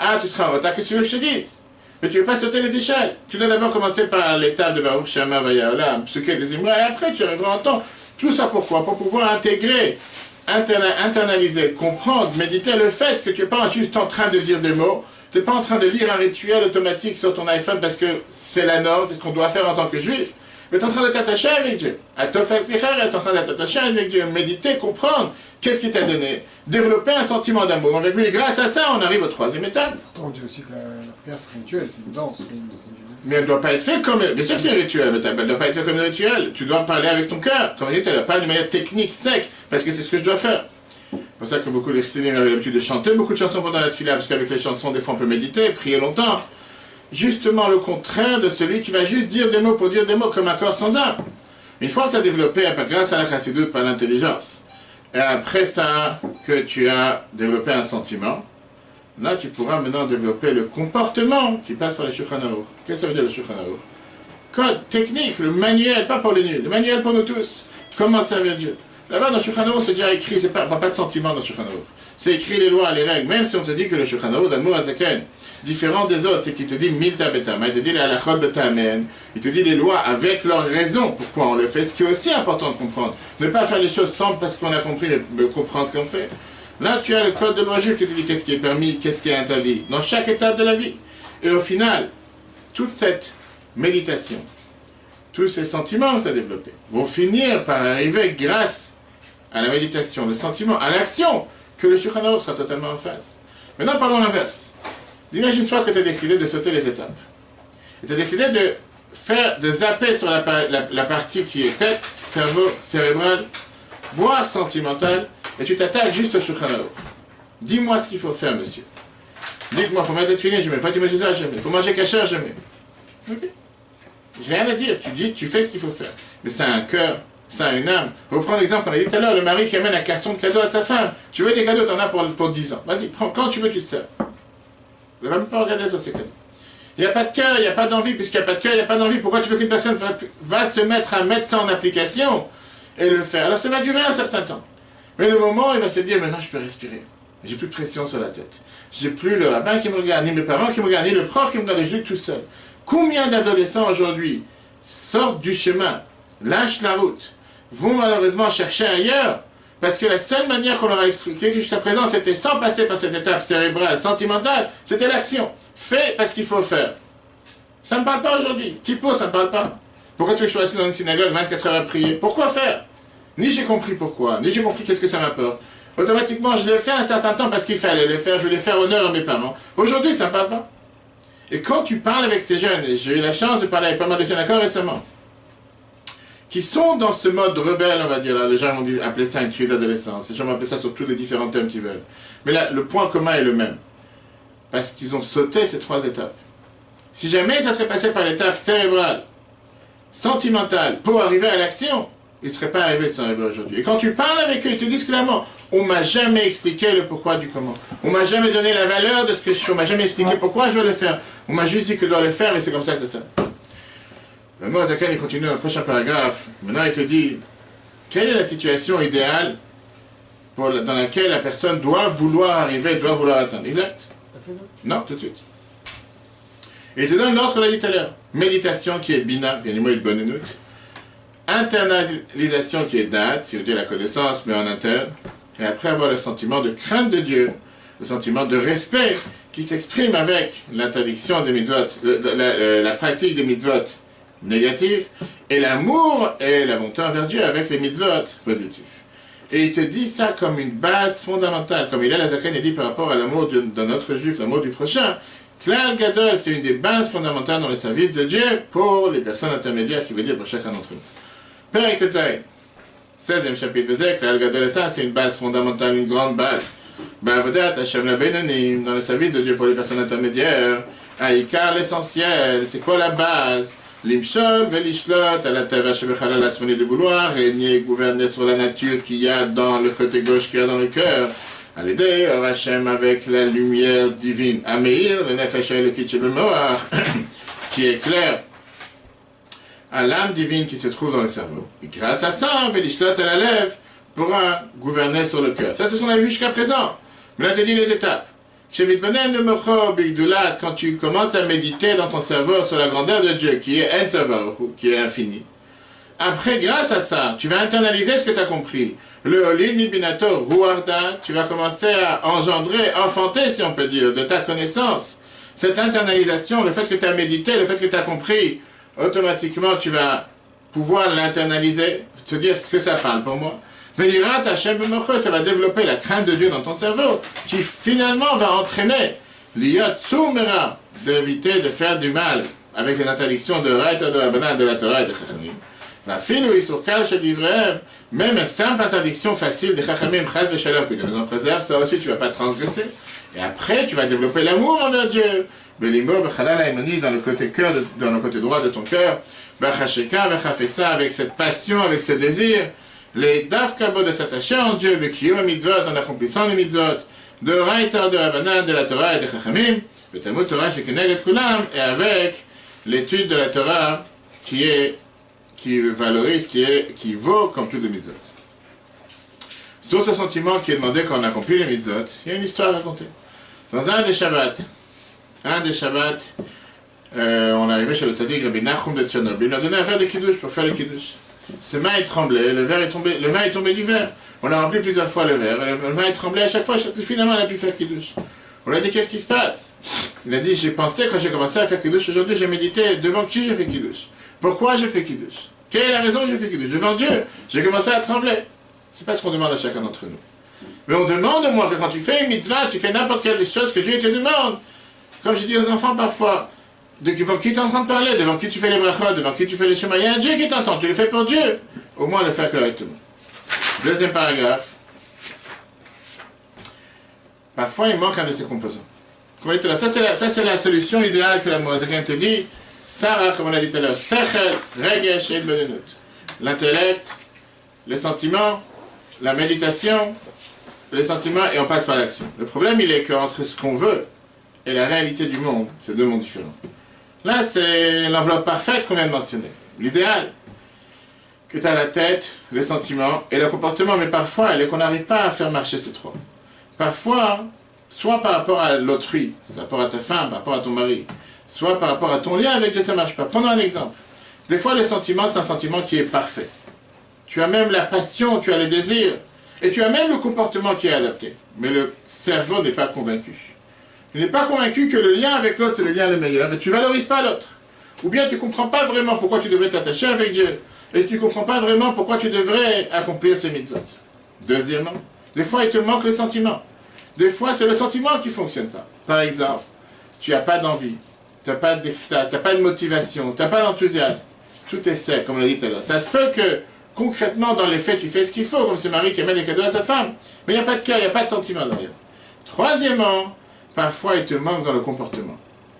Ah, tu seras en retard, qu'est-ce que tu veux que je te dise? Mais tu ne veux pas sauter les échelles. Tu dois d'abord commencer par l'étape de Baruch Shama Vayaolam, Psuké des Imra, et après tu arriveras en temps. Tout ça pourquoi? Pour pouvoir intégrer, internaliser, comprendre, méditer le fait que tu n'es pas juste en train de dire des mots, tu n'es pas en train de lire un rituel automatique sur ton iPhone parce que c'est la norme, c'est ce qu'on doit faire en tant que juif. Mais tu es en train de t'attacher avec Dieu. À Tofel Klicher, tu es en train de t'attacher avec Dieu, méditer, comprendre qu'est-ce qu'il t'a donné, développer un sentiment d'amour avec lui. Et grâce à ça, on arrive au 3e étape. Pourtant, on dit aussi que la prière, c'est rituel, c'est une danse. Mais elle ne doit pas être faite comme... Bien sûr que c'est un rituel, mais elle ne doit pas être faite comme un rituel. Tu dois parler avec ton cœur. Comme je dis, elle n'a pas une manière technique, sec, parce que c'est ce que je dois faire. C'est pour ça que beaucoup de chassidim avaient l'habitude de chanter beaucoup de chansons pendant la tfila, parce qu'avec les chansons, des fois, on peut méditer, prier longtemps. Justement le contraire de celui qui va juste dire des mots pour dire des mots comme un corps sans âme. Une fois que tu as développé, grâce à la chassidoute, par l'intelligence, et après ça, que tu as développé un sentiment, là tu pourras maintenant développer le comportement qui passe par le Shulchan Aruch. Qu'est-ce que ça veut dire le Shulchan Aruch? Code, technique, le manuel, pas pour les nuls, le manuel pour nous tous. Comment servir Dieu? Là-bas dans le Shulchan Aruch c'est déjà écrit, c'est pas de sentiment dans le Shulchan Aruch. C'est écrit les lois, les règles, même si on te dit que le Shulchan Aruch d'Admor Azaken, différent des autres, c'est qu'il te dit milta betam, il te dit les halachot betamen, il te dit les lois avec leurs raisons, pourquoi on le fait, ce qui est aussi important de comprendre. Ne pas faire les choses sans parce qu'on a compris, mais comprendre ce qu'on fait. Là, tu as le code de loi juive qui te dit qu'est-ce qui est permis, qu'est-ce qui est interdit, dans chaque étape de la vie. Et au final, toute cette méditation, tous ces sentiments que tu as développés vont finir par arriver grâce à la méditation, le sentiment, à l'action, que le Shulchan Aruch sera totalement en face. Maintenant, parlons l'inverse. Imagine-toi que tu as décidé de sauter les étapes. Et tu as décidé de zapper sur la partie qui est tête, cerveau, cérébral, voire sentimental, et tu t'attaques juste au Shulchan Aruch. Dis-moi ce qu'il faut faire, monsieur. Dites-moi, il faut mettre le tefillin, jamais. Il faut manger ça, jamais. Il faut manger kasher, jamais. Ok. J'ai rien à dire. Tu dis, tu fais ce qu'il faut faire. Mais ça a un cœur, ça a une âme. Reprends l'exemple qu'on a dit tout à l'heure, le mari qui amène un carton de cadeaux à sa femme. Tu veux des cadeaux, tu en as pour 10 ans. Vas-y, prends, quand tu veux, tu te sers. Ne va même pas regarder sur ces cadeaux. Il n'y a pas de cœur, il n'y a pas d'envie. Puisqu'il n'y a pas de cœur, il n'y a pas d'envie. Pourquoi tu veux qu'une personne va se mettre à mettre ça en application et le faire? Alors ça va durer un certain temps. Mais le moment, il va se dire, maintenant je peux respirer. J'ai plus de pression sur la tête. J'ai plus le rabbin qui me regarde, ni mes parents qui me regardent, ni le prof qui me regarde, je suis tout seul. Combien d'adolescents aujourd'hui sortent du chemin, lâchent la route, vont malheureusement chercher ailleurs, parce que la seule manière qu'on leur a expliqué jusqu'à présent, c'était sans passer par cette étape cérébrale, sentimentale, c'était l'action. Fais parce qu'il faut faire. Ça ne me parle pas aujourd'hui. Kippo, ça ne me parle pas. Pourquoi tu veux que je sois assis dans une synagogue 24 heures à prier? Pourquoi faire? Ni j'ai compris pourquoi, ni j'ai compris qu'est-ce que ça m'apporte. Automatiquement, je l'ai fait un certain temps parce qu'il fallait le faire, je voulais faire honneur à mes parents. Aujourd'hui, ça ne parle pas. Et quand tu parles avec ces jeunes, et j'ai eu la chance de parler avec pas mal de jeunes encore récemment, qui sont dans ce mode rebelle, on va dire, là, les gens vont appeler ça une crise d'adolescence, les gens vont appeler ça sur tous les différents thèmes qu'ils veulent. Mais là, le point commun est le même. Parce qu'ils ont sauté ces 3 étapes. Si jamais ça serait passé par l'étape cérébrale, sentimentale, pour arriver à l'action, ils ne seraient pas arrivés sans arriver aujourd'hui. Et quand tu parles avec eux, ils te disent clairement, on m'a jamais expliqué le pourquoi du comment. On m'a jamais donné la valeur de ce que je fais. On m'a jamais expliqué pourquoi je dois le faire. On m'a juste dit que je dois le faire et c'est comme ça que c'est ça. Le mot Zakan, il continue dans le prochain paragraphe. Maintenant, il te dit, quelle est la situation idéale dans laquelle la personne doit vouloir arriver, doit vouloir atteindre. Exact? Non, tout de suite. Et il te donne l'ordre qu'on a dit tout à l'heure. Méditation qui est bina, bien les mots de bonne note. Internalisation qui est date, si vous dites la connaissance, mais en interne. Et après avoir le sentiment de crainte de Dieu, le sentiment de respect qui s'exprime avec l'interdiction des mitzvot, la pratique des mitzvot négatives, et l'amour et la bonté envers Dieu avec les mitzvot positifs. Et il te dit ça comme une base fondamentale, comme il a la Zaken dit par rapport à l'amour d'un autre juif, l'amour du prochain. Klal Gadol, c'est une des bases fondamentales dans le service de Dieu pour les personnes intermédiaires, qui veut dire pour chacun d'entre nous. Perek Tetzaï, 16e chapitre, Klal Gadol, ça c'est une base fondamentale, une grande base. Ba'avodat Hashem la Beinonim, dans le service de Dieu pour les personnes intermédiaires. Aïkar, l'essentiel, c'est quoi la base? L'imshol, velishlot, à la teva shebechalal atzmoni, de vouloir régner, gouverner sur la nature qu'il y a dans le côté gauche, qu'il y a dans le cœur. À l'aider, Or Hashem, avec la lumière divine. Ameir, le nefesh le kitchebemoar, qui est clair à l'âme divine qui se trouve dans le cerveau. Et grâce à ça, velishlot à la lèvre, pourra gouverner sur le cœur. Ça, c'est ce qu'on a vu jusqu'à présent. Mais là, tu dis les étapes. Quand tu commences à méditer dans ton cerveau sur la grandeur de Dieu, qui est qui est infini. Après, grâce à ça, tu vas internaliser ce que tu as compris. Le Olin Mibinator Ruarda, tu vas commencer à engendrer, enfanter, si on peut dire, de ta connaissance. Cette internalisation, le fait que tu as médité, le fait que tu as compris, automatiquement, tu vas pouvoir l'internaliser, te dire ce que ça parle pour moi. Ve'irat Hashem b'mocho, ça va développer la crainte de Dieu dans ton cerveau, qui finalement va entraîner l'iyot soumera, d'éviter de faire du mal avec les interdictions de Raïta, de Rabbanan, de la Torah et de Chachamim. Va filu isukal shedivrehem, même une simple interdiction facile de Chachamim, chas de shalom, que Dieu nous en préserve, ça aussi tu ne vas pas transgresser. Et après, tu vas développer l'amour envers Dieu. Belimo b'chalal haïmoni, dans le côté cœur, dans le côté droit de ton cœur. B'chasheka v'chafetza, avec cette passion, avec ce désir. Les dafkabo de s'attacher en Dieu, bekiyum mitzvot, en accomplissant les mitzvot, de Raïta, de Rabbanan, de la Torah et de Chachamim, le Talmud Torah shekeneg et kulam, et avec l'étude de la Torah qui valorise, qui vaut comme toutes les mitzvot. Sur ce sentiment qui est demandé quand on accomplit les mitzvot, il y a une histoire à raconter. Dans un des Shabbats, on est arrivé chez le tzaddik Rabbi Nachum de Tchernobyl, il a donné un verre de kiddush pour faire le kiddush. Ses mains tremblaient, le vin est tombé du verre. On a rempli plusieurs fois le verre, le vin est tremblé à chaque fois, finalement on a pu faire kiddush. On lui a dit qu'est-ce qui se passe? Il a dit j'ai pensé quand j'ai commencé à faire kiddush, aujourd'hui j'ai médité devant qui j'ai fait kiddush. Pourquoi je fais Kiddush? Quelle est la raison que je fais Kiddush? Devant Dieu, j'ai commencé à trembler. C'est pas ce qu'on demande à chacun d'entre nous. Mais on demande de moi que quand tu fais une mitzvah, tu fais n'importe quelle chose que Dieu te demande. Comme je dis aux enfants parfois, devant qui tu es en train de parler, devant qui tu fais les brachot, devant qui tu fais les chemins, il y a un Dieu qui t'entend, tu le fais pour Dieu. Au moins le faire correctement. Deuxième paragraphe. Parfois il manque un de ces composants. Comme on dit tout à l'heure, ça c'est la solution idéale que la Moazaken te dit. Sarah, comme on l'a dit tout à l'heure, Sechel, Regesh et Benenut. L'intellect, les sentiments, la méditation, les sentiments, et on passe par l'action. Le problème, il est qu'entre ce qu'on veut et la réalité du monde, c'est deux mondes différents. Là, c'est l'enveloppe parfaite qu'on vient de mentionner. L'idéal, que tu as la tête, les sentiments et le comportement, mais parfois, il est qu'on n'arrive pas à faire marcher ces trois. Parfois, soit par rapport à l'autrui, par rapport à ta femme, par rapport à ton mari, soit par rapport à ton lien avec Dieu, ça ne marche pas. Prenons un exemple. Des fois, le sentiment, c'est un sentiment qui est parfait. Tu as même la passion, tu as le désir, et tu as même le comportement qui est adapté. Mais le cerveau n'est pas convaincu. Il n'est pas convaincu que le lien avec l'autre, c'est le lien le meilleur, et tu ne valorises pas l'autre. Ou bien tu ne comprends pas vraiment pourquoi tu devrais t'attacher avec Dieu, et tu ne comprends pas vraiment pourquoi tu devrais accomplir ces mitzvot. Deuxièmement, des fois, il te manque le sentiment. Des fois, c'est le sentiment qui ne fonctionne pas. Par exemple, tu n'as pas d'envie, tu n'as pas d'extase, tu n'as pas de motivation, tu n'as pas d'enthousiasme. Tout est sec, comme on l'a dit tout à l'heure. Ça se peut que, concrètement, dans les faits, tu fais ce qu'il faut, comme ce mari qui amène les cadeaux à sa femme. Mais il n'y a pas de cœur, il n'y a pas de sentiment derrière. Troisièmement, parfois, il te manque dans le comportement.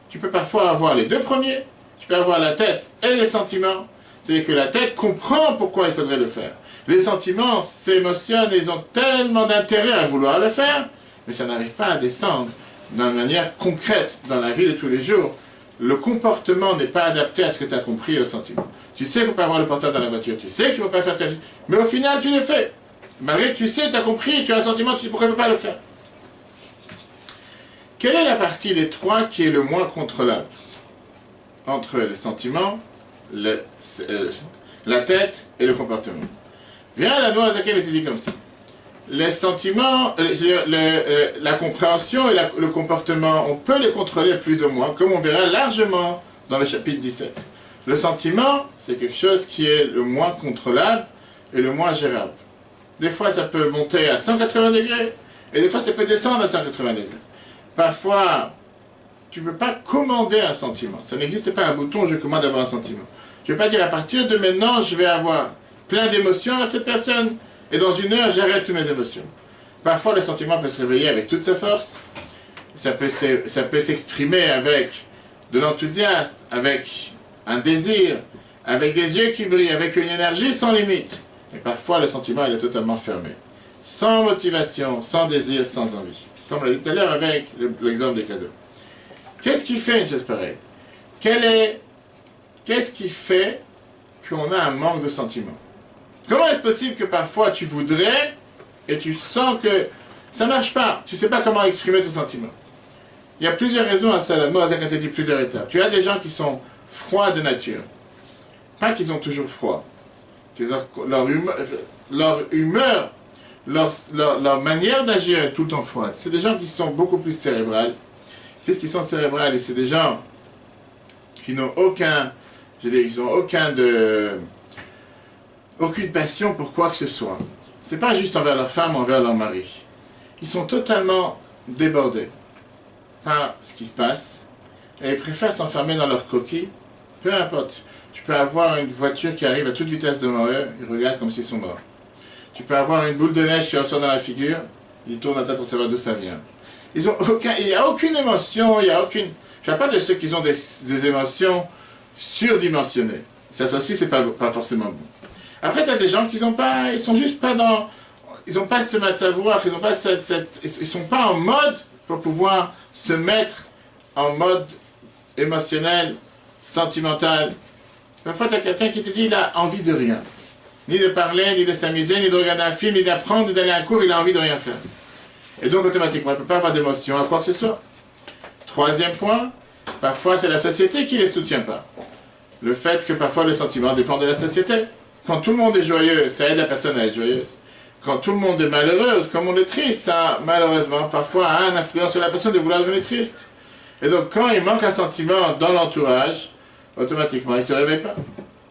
Tu peux parfois avoir les deux premiers, tu peux avoir la tête et les sentiments. C'est-à-dire que la tête comprend pourquoi il faudrait le faire. Les sentiments s'émotionnent et ils ont tellement d'intérêt à vouloir le faire, mais ça n'arrive pas à descendre d'une manière concrète dans la vie de tous les jours. Le comportement n'est pas adapté à ce que tu as compris au sentiment. Tu sais qu'il ne faut pas avoir le portable dans la voiture, tu sais qu'il ne faut pas faire tel... Mais au final, tu le fais. Malgré que tu sais, tu as compris, tu as un sentiment, tu dis pourquoi il ne faut pas le faire. Quelle est la partie des trois qui est le moins contrôlable entre les sentiments, la tête et le comportement? Viens, la Noazaken était dit comme ça. Les sentiments, la compréhension et le comportement, on peut les contrôler plus ou moins, comme on verra largement dans le chapitre 17. Le sentiment, c'est quelque chose qui est le moins contrôlable et le moins gérable. Des fois, ça peut monter à 180 degrés, et des fois, ça peut descendre à 180 degrés. Parfois, tu ne peux pas commander un sentiment. Ça n'existe pas un bouton, je commande d'avoir un sentiment. Tu ne peux pas dire, à partir de maintenant, je vais avoir plein d'émotions à cette personne, et dans une heure, j'arrête toutes mes émotions. Parfois, le sentiment peut se réveiller avec toute sa force. Ça peut s'exprimer avec de l'enthousiasme, avec un désir, avec des yeux qui brillent, avec une énergie sans limite. Et parfois, le sentiment, il est totalement fermé. Sans motivation, sans désir, sans envie. Comme on l'a dit tout à l'heure avec l'exemple des cadeaux. Qu'est-ce qui fait une chose pareille? Qu'est-ce qui fait qu'on a un manque de sentiment? Comment est-ce possible que parfois tu voudrais et tu sens que ça ne marche pas? Tu ne sais pas comment exprimer ton sentiment. Il y a plusieurs raisons à ça. La Moazaken a dit plusieurs étapes. Tu as des gens qui sont froids de nature. Pas qu'ils ont toujours froid. Leur humeur, leur manière d'agir est tout le temps froide. C'est des gens qui sont beaucoup plus cérébrales. Puisqu'ils sont cérébrales et c'est des gens qui n'ont aucune passion pour quoi que ce soit. C'est pas juste envers leur femme ou envers leur mari. Ils sont totalement débordés par ce qui se passe et ils préfèrent s'enfermer dans leur coquille. Peu importe. Tu peux avoir une voiture qui arrive à toute vitesse devant eux, ils regardent comme s'ils sont morts. Tu peux avoir une boule de neige qui ressort dans la figure, ils tournent la tête pour savoir d'où ça vient. Il n'y a aucune émotion, il n'y a aucune... Je ne parle pas de ceux qui ont des émotions surdimensionnées. Ça aussi, c'est pas forcément bon. Après, tu as des gens qui n'ont pas, ils sont juste pas dans, ils n'ont pas ce savoir, ils n'ont pas ils sont pas en mode pour pouvoir se mettre en mode émotionnel, sentimental. Parfois, tu as quelqu'un qui te dit, il a envie de rien. Ni de parler, ni de s'amuser, ni de regarder un film, ni d'apprendre, ni d'aller à un cours, il a envie de rien faire. Et donc, automatiquement, il ne peut pas avoir d'émotion à quoi que ce soit. Troisième point, parfois, c'est la société qui ne les soutient pas. Le fait que parfois, le sentiment dépend de la société. Quand tout le monde est joyeux, ça aide la personne à être joyeuse. Quand tout le monde est malheureux, comme on est triste, ça, malheureusement, parfois a une influence sur la personne de vouloir devenir triste. Et donc, quand il manque un sentiment dans l'entourage, automatiquement, il ne se réveille pas.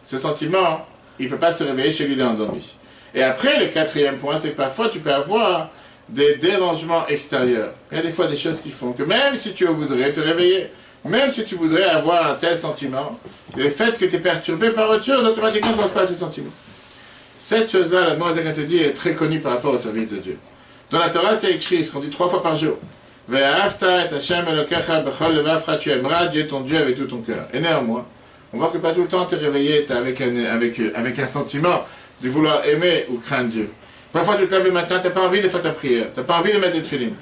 ce sentiment, il ne peut pas se réveiller chez lui, il est endormi. Et après, le quatrième point, c'est que parfois tu peux avoir des dérangements extérieurs. Il y a des fois des choses qui font que même si tu voudrais te réveiller, même si tu voudrais avoir un tel sentiment, le fait que tu es perturbé par autre chose, automatiquement tu ne penses pas à ce sentiment. Cette chose-là, la Moïse te dit, est très connue par rapport au service de Dieu. Dans la Torah, c'est écrit, ce qu'on dit 3 fois par jour. Ve'ahavta et Hashem Elokecha b'chol levavcha, tu aimeras Dieu ton Dieu avec tout ton cœur. Et néanmoins, on voit que pas tout le temps tu es réveillé, tu es avec un sentiment de vouloir aimer ou craindre Dieu. Parfois tu te lèves le matin, tu n'as pas envie de faire ta prière, tu n'as pas envie de mettre des tefilines.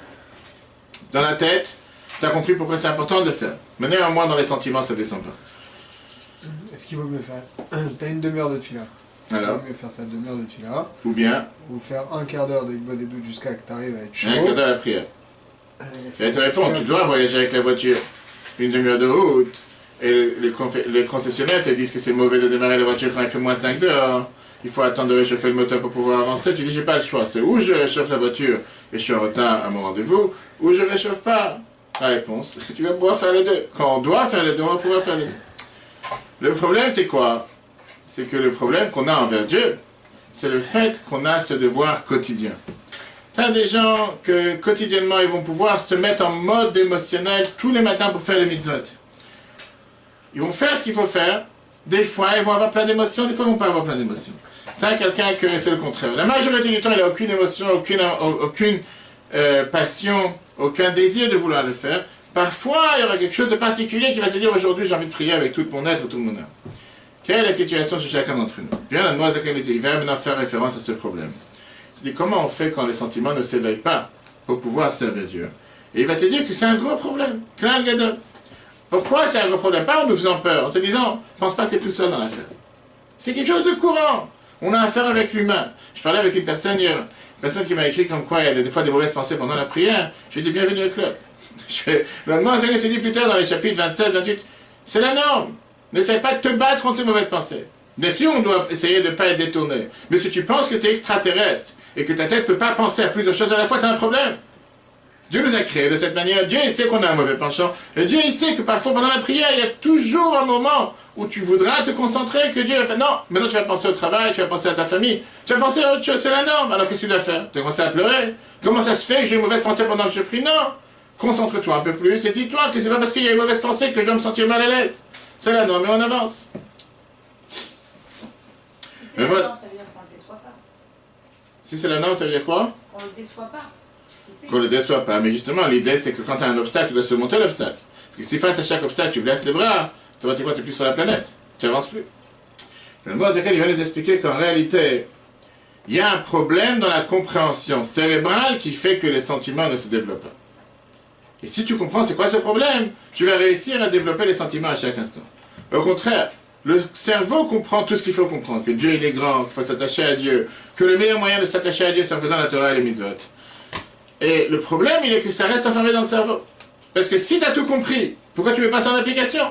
Dans la tête, tu as compris pourquoi c'est important de le faire. Mais néanmoins, dans les sentiments, ça ne descend pas. Est-ce qu'il vaut mieux faire? Tu as une demi-heure de tefila. Alors, il vaut mieux faire sa demi-heure de tefila. ou bien, Ou faire un quart d'heure de Hikbod et doute jusqu'à que tu arrives à être chaud. un quart d'heure à la prière. Et elle te répond, tu dois voyager avec la voiture une demi-heure de route. Et les concessionnaires te disent que c'est mauvais de démarrer la voiture quand il fait -5 dehors. Il faut attendre de réchauffer le moteur pour pouvoir avancer. Tu dis, j'ai pas le choix. C'est où je réchauffe la voiture et je suis en retard à mon rendez-vous, ou je réchauffe pas. La réponse, c'est que tu vas pouvoir faire les deux. Quand on doit faire les deux, on va pouvoir faire les deux. Le problème, c'est quoi? C'est que le problème qu'on a envers Dieu, c'est le fait qu'on a ce devoir quotidien. Tu as des gens que quotidiennement, ils vont pouvoir se mettre en mode émotionnel tous les matins pour faire les mitzvot. Ils vont faire ce qu'il faut faire. Des fois, ils vont avoir plein d'émotions, des fois, ils ne vont pas avoir plein d'émotions. Tu as quelqu'un que c'est le contraire. La majorité du temps, il n'a aucune émotion, aucune passion, aucun désir de vouloir le faire. Parfois, il y aura quelque chose de particulier qui va se dire aujourd'hui, j'ai envie de prier avec tout mon être, tout mon âme. Quelle est la situation chez chacun d'entre nous? Bien, la Noise il va maintenant faire référence à ce problème. Il dit comment on fait quand les sentiments ne s'éveillent pas pour pouvoir servir Dieu? Et il va te dire que c'est un gros problème. Klal Gadol. Pourquoi c'est un gros problème? Pas en nous faisant peur, en te disant, pense pas que tu es tout seul dans l'affaire. C'est quelque chose de courant. On a affaire avec l'humain. Je parlais avec une personne hier, une personne qui m'a écrit comme quoi il y a des fois des mauvaises pensées pendant la prière. Je lui ai dit bienvenue au club. Le Noise te dit plus tard dans les chapitres 27, 28, c'est la norme. N'essaie pas de te battre contre ces mauvaises pensées. Bien sûr, on doit essayer de ne pas être détourné. Mais si tu penses que tu es extraterrestre et que ta tête ne peut pas penser à plusieurs choses à la fois, tu as un problème. Dieu nous a créés de cette manière. Dieu, il sait qu'on a un mauvais penchant. Et Dieu, il sait que parfois, pendant la prière, il y a toujours un moment où tu voudras te concentrer, que Dieu va faire, non, maintenant tu vas penser au travail, tu vas penser à ta famille, tu vas penser à autre chose, c'est la norme. Alors qu'est-ce que tu dois faire? Tu vas commencer à pleurer. Comment ça se fait que j'ai une mauvaise pensée pendant que je prie? Non. Concentre-toi un peu plus et dis-toi que c'est pas parce qu'il y a une mauvaise pensée que je dois me sentir mal à l'aise. C'est la norme et on avance. Si c'est la norme, ça veut dire qu'on ne le déçoit pas. Si c'est la norme, ça veut dire quoi? Qu'on ne le déçoit pas. Qu'on ne le déçoit pas. Mais justement, l'idée, c'est que quand tu as un obstacle, tu dois surmonter l'obstacle. Si face à chaque obstacle, tu blesses les bras, automatiquement, tu n'es plus sur la planète. Tu n'avances plus. Le mot Zéchiel, il va nous expliquer qu'en réalité, il y a un problème dans la compréhension cérébrale qui fait que les sentiments ne se développent pas. Et si tu comprends c'est quoi ce problème, tu vas réussir à développer les sentiments à chaque instant. Au contraire, le cerveau comprend tout ce qu'il faut comprendre, que Dieu il est grand, qu'il faut s'attacher à Dieu, que le meilleur moyen de s'attacher à Dieu c'est en faisant la Torah et les mitzvot. Et le problème il est que ça reste enfermé dans le cerveau. Parce que si tu as tout compris, pourquoi tu ne mets pas ça en application?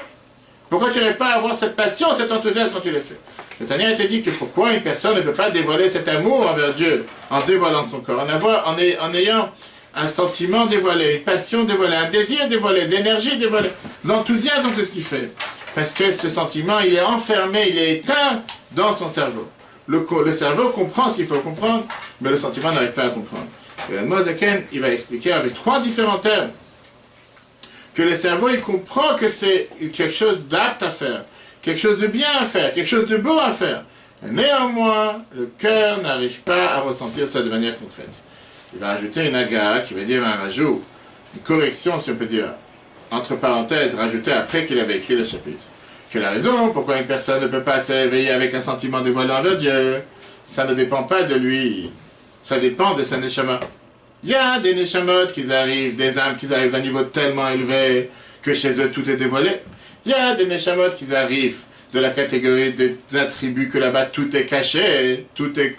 Pourquoi tu n'arrives pas à avoir cette passion, cet enthousiasme quand tu le fais? Le Tanya te dit que pourquoi une personne ne peut pas dévoiler cet amour envers Dieu en dévoilant son corps, en ayant un sentiment dévoilé, une passion dévoilée, un désir dévoilé, d'énergie dévoilée, d'enthousiasme dans tout ce qu'il fait. Parce que ce sentiment, il est enfermé, il est éteint dans son cerveau. Le cerveau comprend ce qu'il faut comprendre, mais le sentiment n'arrive pas à comprendre. Et le Mozaken, il va expliquer avec 3 différents termes que le cerveau, il comprend que c'est quelque chose d'apte à faire, quelque chose de bien à faire, quelque chose de beau à faire. Et néanmoins, le cœur n'arrive pas à ressentir ça de manière concrète. Il va ajouter une agara qui veut dire un rajout, une correction si on peut dire, entre parenthèses, rajoutée après qu'il avait écrit le chapitre. Quelle est la raison pourquoi une personne ne peut pas se réveiller avec un sentiment dévoilé envers Dieu? Ça ne dépend pas de lui, ça dépend de sa neshama. Il y a des neshamot qui arrivent, des âmes qui arrivent d'un niveau tellement élevé que chez eux tout est dévoilé. Il y a des neshamot qui arrivent de la catégorie des attributs que là-bas tout est caché, tout est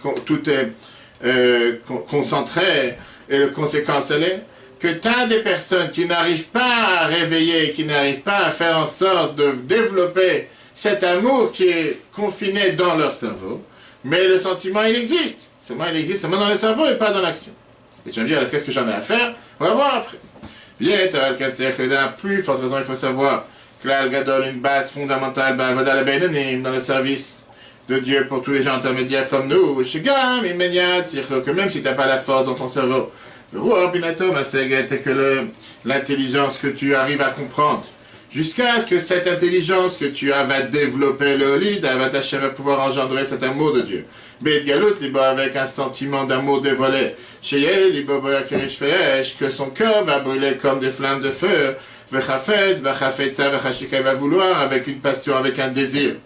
concentré, et la conséquence elle est que tu as des personnes qui n'arrivent pas à réveiller, qui n'arrivent pas à faire en sorte de développer cet amour qui est confiné dans leur cerveau, mais le sentiment il existe seulement dans le cerveau et pas dans l'action. Et tu vas me dire, alors qu'est-ce que j'en ai à faire? On va voir après. Bien, d'un plus forte raison, il faut savoir que là, Gadol, une base fondamentale, dans le service, de Dieu pour tous les gens intermédiaires comme nous, Shigam, immédiat, c'est-à-dire que même si tu n'as pas la force dans ton cerveau, et que l'intelligence que tu arrives à comprendre, jusqu'à ce que cette intelligence que tu as va développer le lit, va t'achever à pouvoir engendrer cet amour de Dieu. Bédialout, avec un sentiment d'amour dévoilé. Que son cœur va brûler comme des flammes de feu. Il va vouloir avec une passion, avec un désir.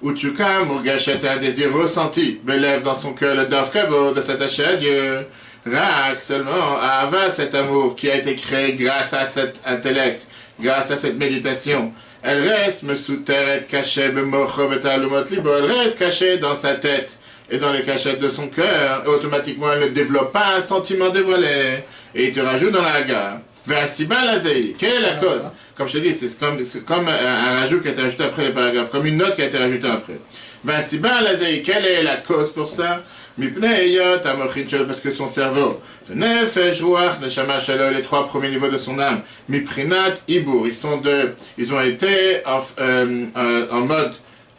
Uchuka, Murgachet, un désir ressenti, bélève dans son cœur le Dovkabo de s'attacher à Dieu. Rak, seulement, Ava, cet amour qui a été créé grâce à cet intellect, grâce à cette méditation. Elle reste, me sous terre, cachée, elle reste cachée dans sa tête et dans les cachettes de son cœur. Et automatiquement, elle ne développe pas un sentiment dévoilé. Et il te rajoute dans la gare. Vers Lazei, quelle est la cause? Comme je te dis, c'est comme un rajout qui a été rajouté après les paragraphes, comme une note qui a été rajoutée après. Vers Lazei, quelle est la cause pour ça? Parce que son cerveau, les trois premiers niveaux de son âme, Miprinat, Ibour, ils ont été en mode,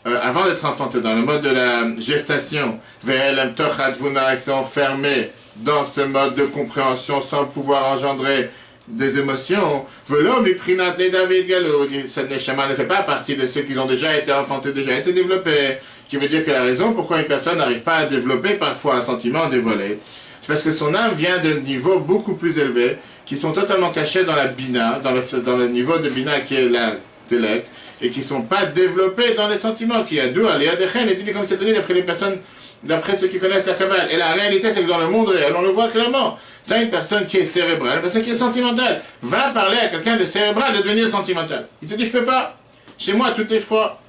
avant d'être enfantés, dans le mode de la gestation, ils sont enfermés dans ce mode de compréhension sans pouvoir engendrer des émotions. Velo Miprinat, les David Galo, cette Neshama ne fait pas partie de ceux qui ont déjà été enfantés, déjà été développés. Qui veut dire que la raison pourquoi une personne n'arrive pas à développer parfois un sentiment dévoilé, c'est parce que son âme vient de niveaux beaucoup plus élevés, qui sont totalement cachés dans la bina, dans le niveau de bina qui est l'intellect, et qui ne sont pas développés dans les sentiments, qui a deux aléas de chen, et dit comme c'est donné d'après les personnes, d'après ceux qui connaissent la Kabbale. Et la réalité, c'est que dans le monde réel, on le voit clairement. Tu as une personne qui est cérébrale, une personne qui est sentimentale. Va parler à quelqu'un de cérébral de devenir sentimental. Il te dit, je peux pas. Chez moi, tout est froid.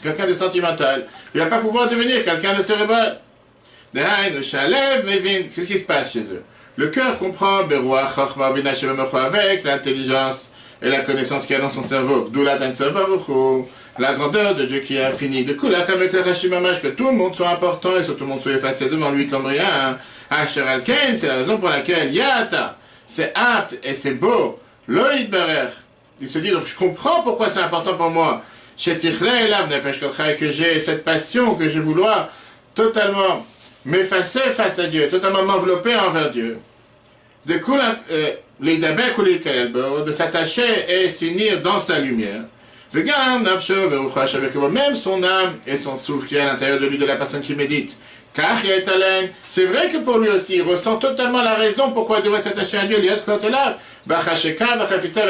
Quelqu'un de sentimental, il ne va pas pouvoir devenir quelqu'un de cérébral. Qu'est-ce qui se passe chez eux? Le cœur comprend avec l'intelligence et la connaissance qu'il y a dans son cerveau. La grandeur de Dieu qui est infinie. De coup, que tout le monde soit important et que tout le monde soit effacé devant lui comme rien. C'est la raison pour laquelle Yata, c'est apte et c'est beau. Loïd Barer, il se dit, donc je comprends pourquoi c'est important pour moi. Que j'ai cette passion, que je vouloir totalement m'effacer face à Dieu, totalement m'envelopper envers Dieu. De coup, de s'attacher et s'unir dans sa lumière. Même son âme et son souffle qui est à l'intérieur de lui, de la personne qui médite. Car c'est vrai que pour lui aussi, il ressent totalement la raison pourquoi il devrait s'attacher à Dieu. Avec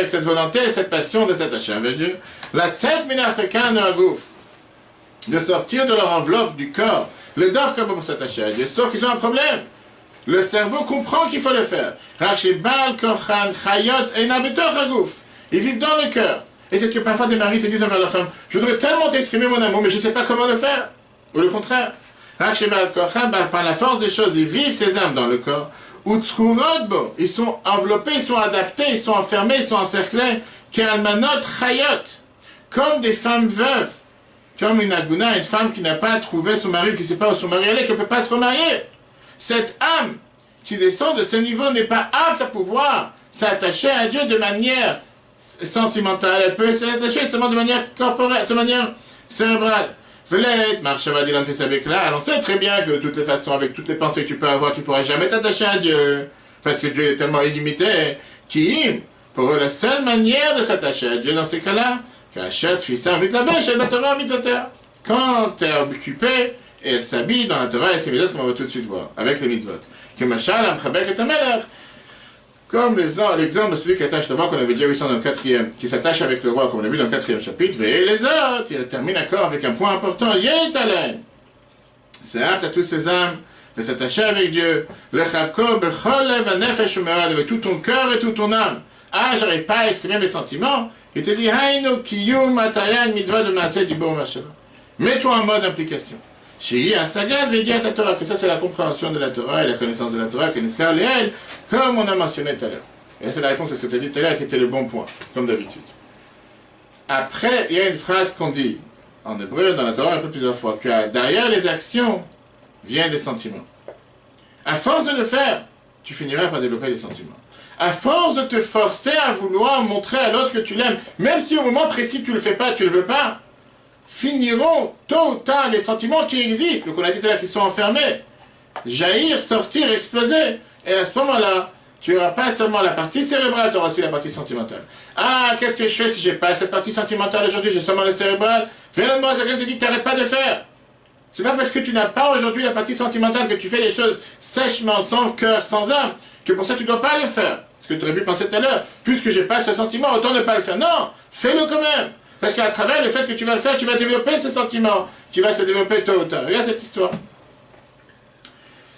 cette volonté et cette passion de s'attacher à Dieu. De sortir de leur enveloppe du corps. Le doivent comme pour s'attacher à Dieu. Sauf qu'ils ont un problème. Le cerveau comprend qu'il faut le faire. Ils vivent dans le cœur. Et c'est que parfois des maris te disent envers leur femme, je voudrais tellement t'exprimer mon amour, mais je ne sais pas comment le faire. Ou le contraire. Par la force des choses, ils vivent ces âmes dans le corps. Ils sont enveloppés, ils sont adaptés, ils sont enfermés, ils sont encerclés. Comme des femmes veuves. Comme une aguna, une femme qui n'a pas trouvé son mari, qui ne sait pas où son mari est, qui ne peut pas se remarier. Cette âme qui descend de ce niveau n'est pas apte à pouvoir s'attacher à Dieu de manière sentimentale. Elle peut s'attacher seulement de manière corporelle, de manière cérébrale. Alors on sait très bien que de toutes les façons, avec toutes les pensées que tu peux avoir, tu ne pourras jamais t'attacher à Dieu. Parce que Dieu est tellement illimité. Pour eux, la seule manière de s'attacher à Dieu dans ces cas-là, quand tu es occupé, et elle s'habille dans la Torah et ses mitzvot, comme on va tout de suite voir, avec les mitzvot. Comme l'exemple de celui qui attache le roi, qu'on avait dit dans le 4e, qui s'attache avec le roi, comme on a vu dans le 4e chapitre, et les autres, il termine encore avec un point important, c'est apte à tous ces âmes de s'attacher avec Dieu, avec tout ton cœur et toute ton âme. Ah, j'arrive pas à exprimer mes sentiments. Il te dit, mets-toi en mode implication. Que ça c'est la compréhension de la Torah et la connaissance de la Torah, comme on a mentionné tout à l'heure. Et c'est la réponse à ce que tu as dit tout à l'heure qui était le bon point, comme d'habitude. Après, il y a une phrase qu'on dit en hébreu dans la Torah un peu plusieurs fois, que derrière les actions viennent des sentiments. À force de le faire, tu finiras par développer des sentiments. À force de te forcer à vouloir montrer à l'autre que tu l'aimes, même si au moment précis tu ne le fais pas, tu ne le veux pas, finiront, tôt ou tard, les sentiments qui existent, donc on a dit tout à l'heure qu'ils sont enfermés, jaillir, sortir, exploser. Et à ce moment-là, tu n'auras pas seulement la partie cérébrale, tu auras aussi la partie sentimentale. Ah, qu'est-ce que je fais si j'ai pas cette partie sentimentale aujourd'hui, j'ai seulement le cérébral? Viens le quelqu'un te dit, t'arrêtes pas de faire. C'est pas parce que tu n'as pas aujourd'hui la partie sentimentale que tu fais les choses sèchement, sans cœur, sans âme, que pour ça tu ne dois pas le faire. Ce que tu aurais pu penser tout à l'heure, puisque j'ai pas ce sentiment, autant ne pas le faire. Non, fais-le quand même. Parce qu'à travers le fait que tu vas le faire, tu vas développer ce sentiment, qui va se développer tôt ou tard. Regarde cette histoire.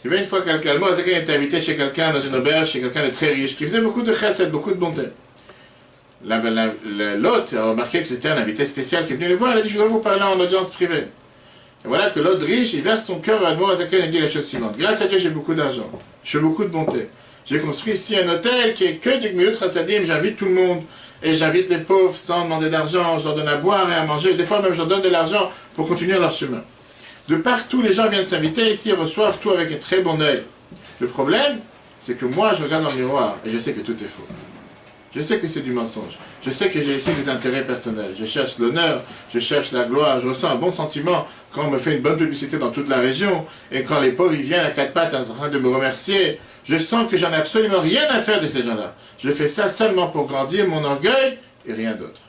Il y avait une fois quelqu'un, moi, Zakan était invité chez quelqu'un dans une auberge, chez quelqu'un de très riche, qui faisait beaucoup de chesed, beaucoup de bonté. L'hôte a remarqué que c'était un invité spécial qui est venu le voir, il a dit, je voudrais vous parler en audience privée. Et voilà que l'autre riche, il verse son cœur à moi, Zakan, et dit la chose suivante. Grâce à Dieu, j'ai beaucoup d'argent, je fais beaucoup de bonté. J'ai construit ici un hôtel qui est que du Gmilut Chassadim, j'invite tout le monde, et j'invite les pauvres sans demander d'argent, je leur donne à boire et à manger, des fois même je leur donne de l'argent pour continuer leur chemin. De partout, les gens viennent s'inviter ici, ils reçoivent tout avec un très bon œil. Le problème, c'est que moi, je regarde dans le miroir et je sais que tout est faux. Je sais que c'est du mensonge. Je sais que j'ai ici des intérêts personnels. Je cherche l'honneur, je cherche la gloire, je ressens un bon sentiment quand on me fait une bonne publicité dans toute la région et quand les pauvres ils viennent à quatre pattes en train de me remercier. Je sens que j'en ai absolument rien à faire de ces gens-là. Je fais ça seulement pour grandir mon orgueil et rien d'autre.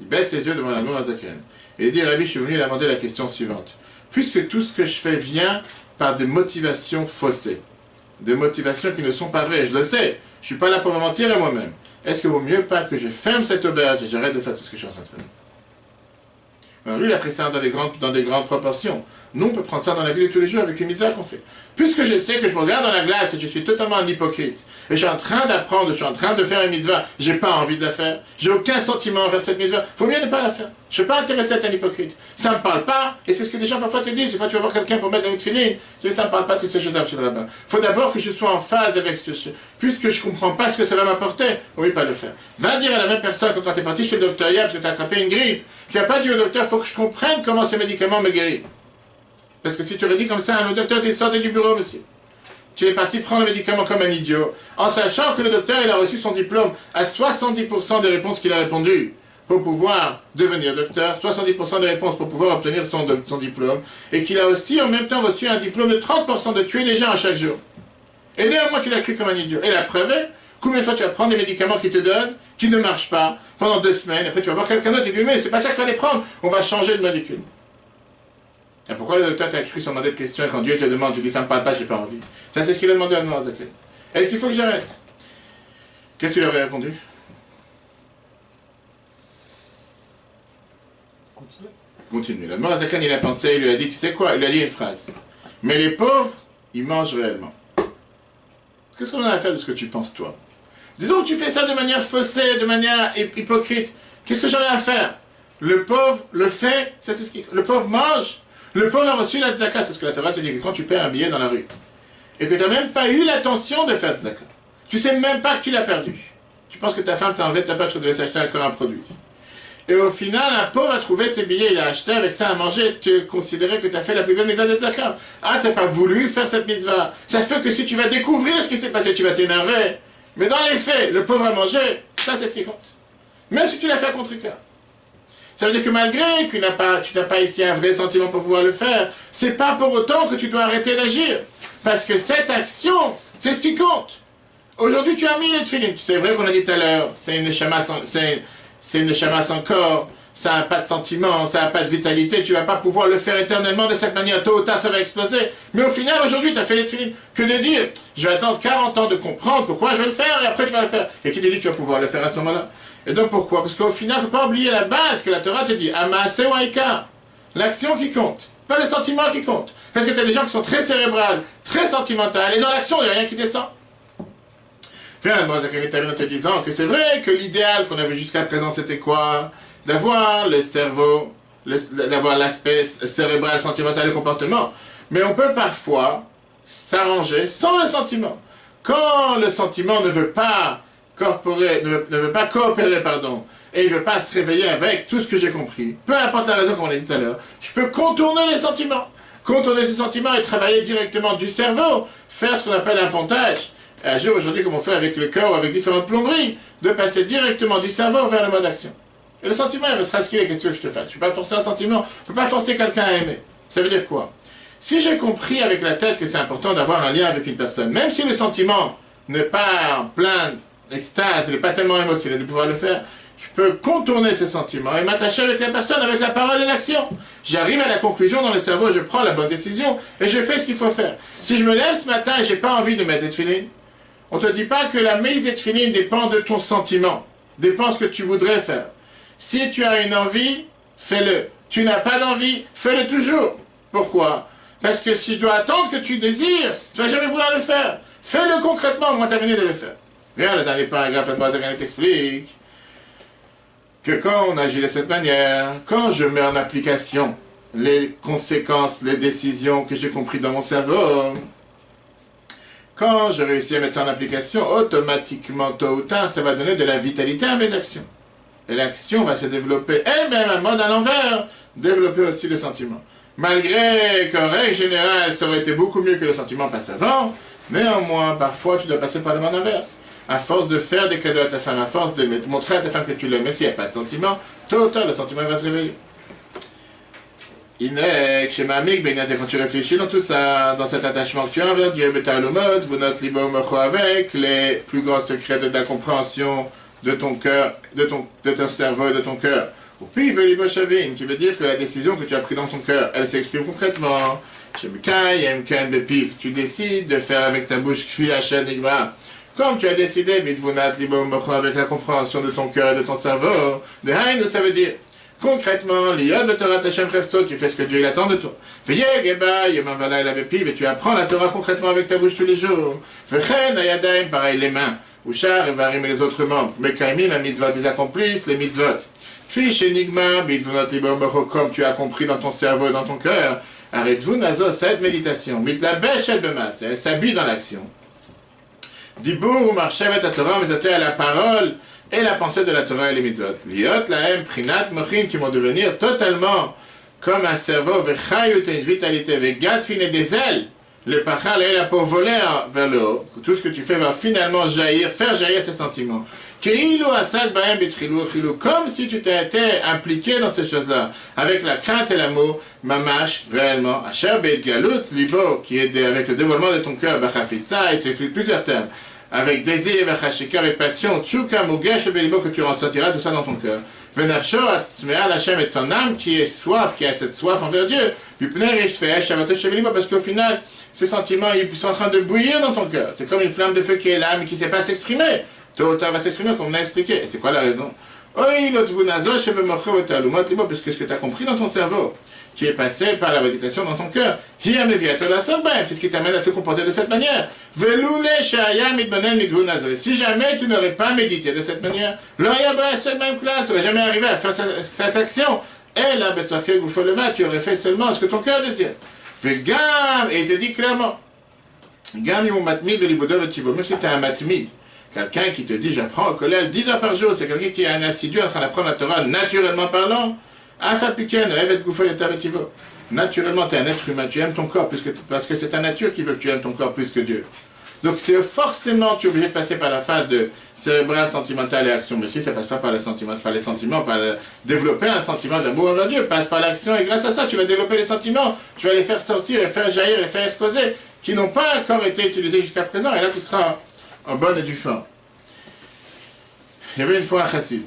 Il baisse ses yeux devant la Noura Zaken et il dit, Rabbi, je suis venu lui demander la question suivante. Puisque tout ce que je fais vient par des motivations faussées, des motivations qui ne sont pas vraies, je le sais, je ne suis pas là pour me mentir à moi-même. Est-ce qu'il vaut mieux pas que je ferme cette auberge et j'arrête de faire tout ce que je suis en train de faire? Alors lui, il a pris ça dans des grandes proportions. Nous, on peut prendre ça dans la vie de tous les jours avec une misère qu'on fait. Puisque je sais que je me regarde dans la glace et je suis totalement un hypocrite, et je suis en train d'apprendre, je suis en train de faire une mitzvah, j'ai pas envie de la faire, j'ai aucun sentiment envers cette mitzvah, faut mieux ne pas la faire. Je suis pas intéressé à être un hypocrite. Ça me parle pas, et c'est ce que des gens parfois te disent. Quand tu vas voir quelqu'un pour mettre une filine, tu dis ça me parle pas, tu sais, je suis le rabbin. Faut d'abord que je sois en phase avec ce que je fais. Puisque je comprends pas ce que ça va m'apporter, oui, pas le faire. Va dire à la même personne que quand tu es parti chez le docteur hier parce que tu as attrapé une grippe, tu n'as pas dit au docteur, faut que je comprenne comment ce médicament me guérit. Parce que si tu aurais dit comme ça à un docteur, tu es sorti du bureau, monsieur. Tu es parti prendre le médicament comme un idiot, en sachant que le docteur, il a reçu son diplôme à 70% des réponses qu'il a répondues pour pouvoir devenir docteur, 70% des réponses pour pouvoir obtenir son diplôme, et qu'il a aussi en même temps reçu un diplôme de 30% de tuer les gens à chaque jour. Et néanmoins, tu l'as cru comme un idiot. Et la preuve est, combien de fois tu vas prendre des médicaments qui te donnent, qui ne marchent pas, pendant 2 semaines, après tu vas voir quelqu'un d'autre et lui dit, mais c'est pas ça qu'il fallait prendre, on va changer de molécule. Et pourquoi le docteur t'a cru sans demander de questions et quand Dieu te demande, tu dis ça me parle pas, j'ai pas envie. Ça c'est ce qu'il a demandé à Noah Zaken. Est-ce qu'il faut que j'arrête? Qu'est-ce que tu lui aurais répondu? Continue. Le Noah Zaken il a pensé, il lui a dit, tu sais quoi? Il lui a dit une phrase. Mais les pauvres, ils mangent réellement. Qu'est-ce qu'on a à faire de ce que tu penses toi? Disons que tu fais ça de manière faussée, de manière hypocrite. Qu'est-ce que j'en ai à faire? Le pauvre le fait, ça c'est ce qui... Le pauvre mange. Le pauvre a reçu la tzaka, c'est ce que la Torah te dit, que quand tu perds un billet dans la rue, et que tu n'as même pas eu l'intention de faire tzaka, tu sais même pas que tu l'as perdu. Tu penses que ta femme t'a enlevé de ta poche, que tu devais s'acheter encore un produit. Et au final, un pauvre a trouvé ses billets, il a acheté avec ça à manger, tu considérais que tu as fait la plus belle mitzvah de tzaka. Ah, tu n'as pas voulu faire cette mitzvah. Ça se peut que si tu vas découvrir ce qui s'est passé, tu vas t'énerver. Mais dans les faits, le pauvre a mangé, ça c'est ce qui compte. Même si tu l'as fait à contre-cœur. Ça veut dire que malgré que tu n'as pas ici un vrai sentiment pour pouvoir le faire, c'est pas pour autant que tu dois arrêter d'agir. Parce que cette action, c'est ce qui compte. Aujourd'hui, tu as mis les tefilines. C'est vrai qu'on a dit tout à l'heure, c'est une neshama sans corps, ça n'a pas de sentiment, ça n'a pas de vitalité, tu ne vas pas pouvoir le faire éternellement de cette manière, tôt ou tard ça va exploser. Mais au final, aujourd'hui, tu as fait les tefilines. Que de dire, je vais attendre 40 ans de comprendre pourquoi je vais le faire, et après tu vas le faire. Et qui te dit que tu vas pouvoir le faire à ce moment-là? Et donc pourquoi? Parce qu'au final, il ne faut pas oublier la base que la Torah te dit, Amaase ou Aïka, l'action qui compte, pas le sentiment qui compte. Parce que tu as des gens qui sont très cérébrales, très sentimentales, et dans l'action, il n'y a rien qui descend. Viens, moi, Zacharie termine en te disant que c'est vrai que l'idéal qu'on avait jusqu'à présent, c'était quoi? D'avoir le cerveau, d'avoir l'aspect cérébral, sentimental et comportement. Mais on peut parfois s'arranger sans le sentiment. Quand le sentiment ne veut pas coopérer, et il ne veut pas se réveiller avec tout ce que j'ai compris, peu importe la raison comme on l'a dit tout à l'heure, je peux contourner les sentiments. Contourner ces sentiments et travailler directement du cerveau, faire ce qu'on appelle un pontage. Agir aujourd'hui comme on fait avec le cœur ou avec différentes plomberies, de passer directement du cerveau vers le mode action. Et le sentiment, il sera ce qu'il est, qu'est-ce que je te fasse? Je ne peux pas forcer un sentiment, je ne peux pas forcer quelqu'un à aimer. Ça veut dire quoi? Si j'ai compris avec la tête que c'est important d'avoir un lien avec une personne, même si le sentiment n'est pas plein d'extase, il n'est pas tellement émotionnel de pouvoir le faire, je peux contourner ce sentiment et m'attacher avec la personne, avec la parole et l'action. J'arrive à la conclusion dans le cerveau, je prends la bonne décision et je fais ce qu'il faut faire. Si je me lève ce matin et je n'ai pas envie de mettre des tefilines, on ne te dit pas que la mise des tefilines dépend de ton sentiment, dépend de ce que tu voudrais faire. Si tu as une envie, fais-le. Tu n'as pas d'envie, fais-le toujours. Pourquoi? Parce que si je dois attendre que tu désires, tu ne vas jamais vouloir le faire. Fais-le concrètement, on va terminer de le faire. Viens, le dernier paragraphe, Admoazagan t'explique que quand on agit de cette manière, quand je mets en application les conséquences, les décisions que j'ai compris dans mon cerveau, quand je réussis à mettre ça en application, automatiquement, tôt ou tard, ça va donner de la vitalité à mes actions. Et l'action va se développer elle-même, un mode à l'envers, développer aussi le sentiment. Malgré qu'en règle générale, ça aurait été beaucoup mieux que le sentiment passe avant, néanmoins, parfois, tu dois passer par le mode inverse. À force de faire des cadeaux à ta femme, à force de montrer à ta femme que tu l'aimes, même s'il n'y a pas de sentiment, tôt ou tard, le sentiment va se réveiller. Inek, chez ma amique, quand tu réfléchis dans tout ça, dans cet attachement que tu as envers Dieu, vous note libo mocho avec les plus grands secrets de ta compréhension de ton cœur, de ton cerveau et de ton cœur. Ou puis, qui veut dire que la décision que tu as prise dans ton cœur, elle s'exprime concrètement. Tu décides de faire avec ta bouche kfi hachenigma. Comme tu as décidé, avec la compréhension de ton cœur et de ton cerveau, de haïn, ça veut dire, concrètement, l'iyad le Torah Hashem Chefzo, tu fais ce que Dieu il attend de toi. Et tu apprends la Torah concrètement avec ta bouche tous les jours. Pareil, les mains, Ushar, Evarim et les autres membres. Mekaimim, la mitzvot, ils accomplissent les mitzvot. Fiche enigma, comme tu as compris dans ton cerveau et dans ton cœur. Arrête-vous, Nazo, cette méditation. Mitla Beshet Bemas, elle s'habille dans l'action. Dibour ou marchevet à Torah, mais à la parole et la pensée de la Torah et les mitzvot. Liot, lahem, prinat, mochin, qui vont devenir totalement comme un cerveau, vechayut, une vitalité, vegatfin et des ailes. Le pachal et la peau voler vers le haut. Tout ce que tu fais va finalement jaillir, faire jaillir ces sentiments. Comme si tu t'étais été impliqué dans ces choses-là, avec la crainte et l'amour, mamash, réellement, Asher Beit Galut, Libo, qui est avec le dévoilement de ton cœur, Bachafitza, et tu écris plusieurs termes, avec désir, Bachashika, avec passion, Tchouka, Mugesh, Belibo, que tu ressentiras tout ça dans ton cœur. Venafsho, Atzmeal, Hashem, et ton âme qui est soif, qui a cette soif envers Dieu, parce qu'au final, ces sentiments, ils sont en train de bouillir dans ton cœur. C'est comme une flamme de feu qui est là, mais qui ne sait pas s'exprimer. Tôt ou tard va s'exprimer, comme on a expliqué. Et c'est quoi la raison? Parce que ce que tu as compris dans ton cerveau, qui est passé par la méditation dans ton cœur, c'est ce qui t'amène à te comporter de cette manière. Si jamais tu n'aurais pas médité de cette manière, tu n'aurais jamais arrivé à faire cette action. Et là, tu aurais fait seulement ce que ton cœur désire. Et il te dit clairement, même si tu es un matmid, quelqu'un qui te dit j'apprends au collège 10 heures par jour, c'est quelqu'un qui est un assidu en train d'apprendre la Torah naturellement parlant. Naturellement, tu es un être humain, tu aimes ton corps parce que c'est ta nature qui veut que tu aimes ton corps plus que Dieu. Donc c'est forcément, tu es obligé de passer par la phase de cérébrale, sentimentale et action. Mais si ça passe pas par les sentiments, par développer un sentiment d'amour envers Dieu, passe par l'action et grâce à ça, tu vas développer les sentiments, tu vas les faire sortir et faire jaillir, les faire exploser, qui n'ont pas encore été utilisés jusqu'à présent, et là tu seras en bonne et due forme. Il y avait une fois un chassid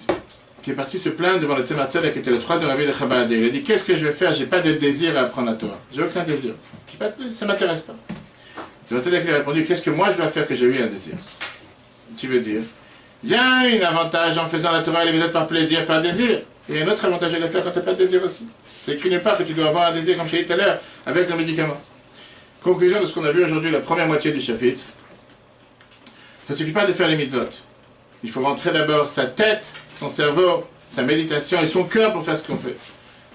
qui est parti se plaindre devant le Tzemar Tzedek, qui était le 3e rabbi de Chabad. Il a dit, qu'est-ce que je vais faire? J'ai pas de désir à apprendre la Torah. J'ai aucun désir. Ça m'intéresse pas. Le Tzemar Tzedek lui a répondu, qu'est-ce que moi je dois faire que j'ai eu un désir? Tu veux dire, il y a un avantage en faisant la Torah et les mitzvot par plaisir, par désir. Il y a un autre avantage à le faire quand tu n'as pas de désir aussi. C'est écrit nulle part que tu dois avoir un désir, comme je l'ai dit tout à l'heure, avec le médicament. Conclusion de ce qu'on a vu aujourd'hui, la première moitié du chapitre. Ça ne suffit pas de faire les mitzvot. Il faut rentrer d'abord sa tête, son cerveau, sa méditation et son cœur pour faire ce qu'on fait.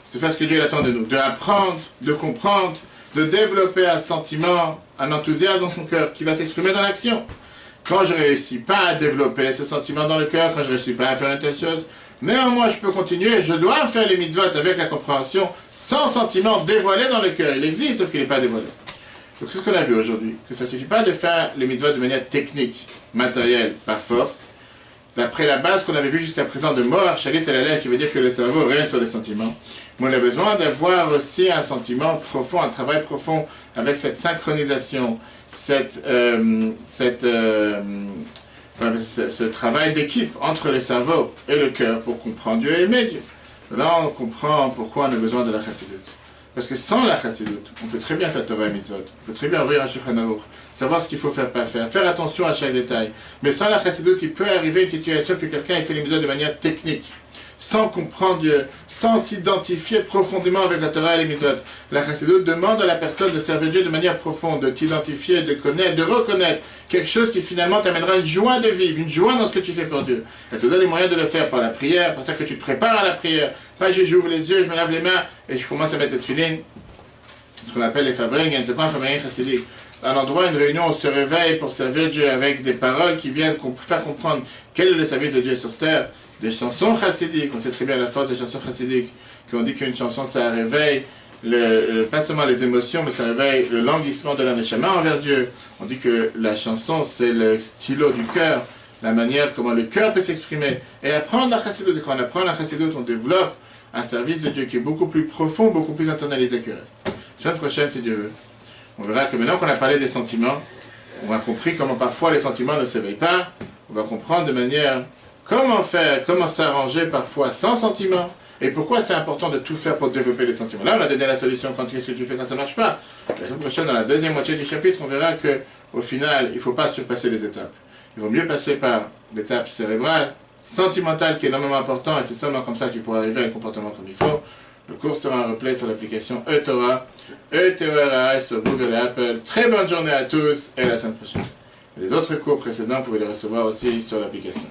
C'est faire ce que Dieu attend de nous. De apprendre, de comprendre, de développer un sentiment, un enthousiasme dans son cœur qui va s'exprimer dans l'action. Quand je ne réussis pas à développer ce sentiment dans le cœur, quand je ne réussis pas à faire une telle chose, néanmoins je peux continuer, je dois faire les mitzvot avec la compréhension, sans sentiment dévoilé dans le cœur. Il existe, sauf qu'il n'est pas dévoilé. Donc c'est ce qu'on a vu aujourd'hui, que ça ne suffit pas de faire les mitzvot de manière technique, matérielle, par force. d'après la base qu'on avait vue jusqu'à présent de mort, Shalit el Alev, qui veut dire que le cerveau règne sur les sentiments. Mais on a besoin d'avoir aussi un sentiment profond, un travail profond avec cette synchronisation, ce travail d'équipe entre le cerveau et le cœur pour comprendre Dieu et aimer Dieu. Là, on comprend pourquoi on a besoin de la chassidut. Parce que sans la chassidut, on peut très bien faire Torah et Mitzvot, on peut très bien ouvrir un Shulchan Aruch, savoir ce qu'il faut faire, pas faire, faire attention à chaque détail. Mais sans la chassidut, il peut arriver une situation que quelqu'un ait fait les mitzvot de manière technique, sans comprendre Dieu, sans s'identifier profondément avec la Torah et les mitzvot. La chassidut demande à la personne de servir Dieu de manière profonde, de t'identifier, de connaître, de reconnaître quelque chose qui finalement t'amènera une joie de vivre, une joie dans ce que tu fais pour Dieu. Elle te donne les moyens de le faire par la prière, par ça que tu te prépares à la prière. Pas j'ouvre les yeux, je me lave les mains et je commence à mettre tefillin, ce qu'on appelle les fabringen. C'est quoi un fabringen chassidique? Un endroit, une réunion, on se réveille pour servir Dieu avec des paroles qui viennent faire comprendre quel est le service de Dieu sur terre. Des chansons chassidiques, on sait très bien la force des chansons chassidiques, qu'on dit qu'une chanson ça réveille pas seulement les émotions, mais ça réveille le languissement de la neshama envers Dieu. On dit que la chanson c'est le stylo du cœur, la manière comment le cœur peut s'exprimer. Et apprendre la chassidut, quand on apprend la chassidut, on développe un service de Dieu qui est beaucoup plus profond, beaucoup plus internalisé que le reste. La semaine prochaine, si Dieu veut, on verra que maintenant qu'on a parlé des sentiments, on a compris comment parfois les sentiments ne s'éveillent pas, on va comprendre de manière comment faire, comment s'arranger parfois sans sentiments, et pourquoi c'est important de tout faire pour développer les sentiments. Là, on a donné la solution quand qu'est-ce que tu fais quand ça ne marche pas. La semaine prochaine, dans la deuxième moitié du chapitre, on verra qu'au final, il ne faut pas surpasser les étapes. Il vaut mieux passer par l'étape cérébrale, sentimentale, qui est énormément importante, et c'est seulement comme ça que tu pourras arriver à un comportement comme il faut. Le cours sera un replay sur l'application eTorah, E-T-O-R-A sur Google et Apple. Très bonne journée à tous, et à la semaine prochaine. Les autres cours précédents, vous pouvez les recevoir aussi sur l'application.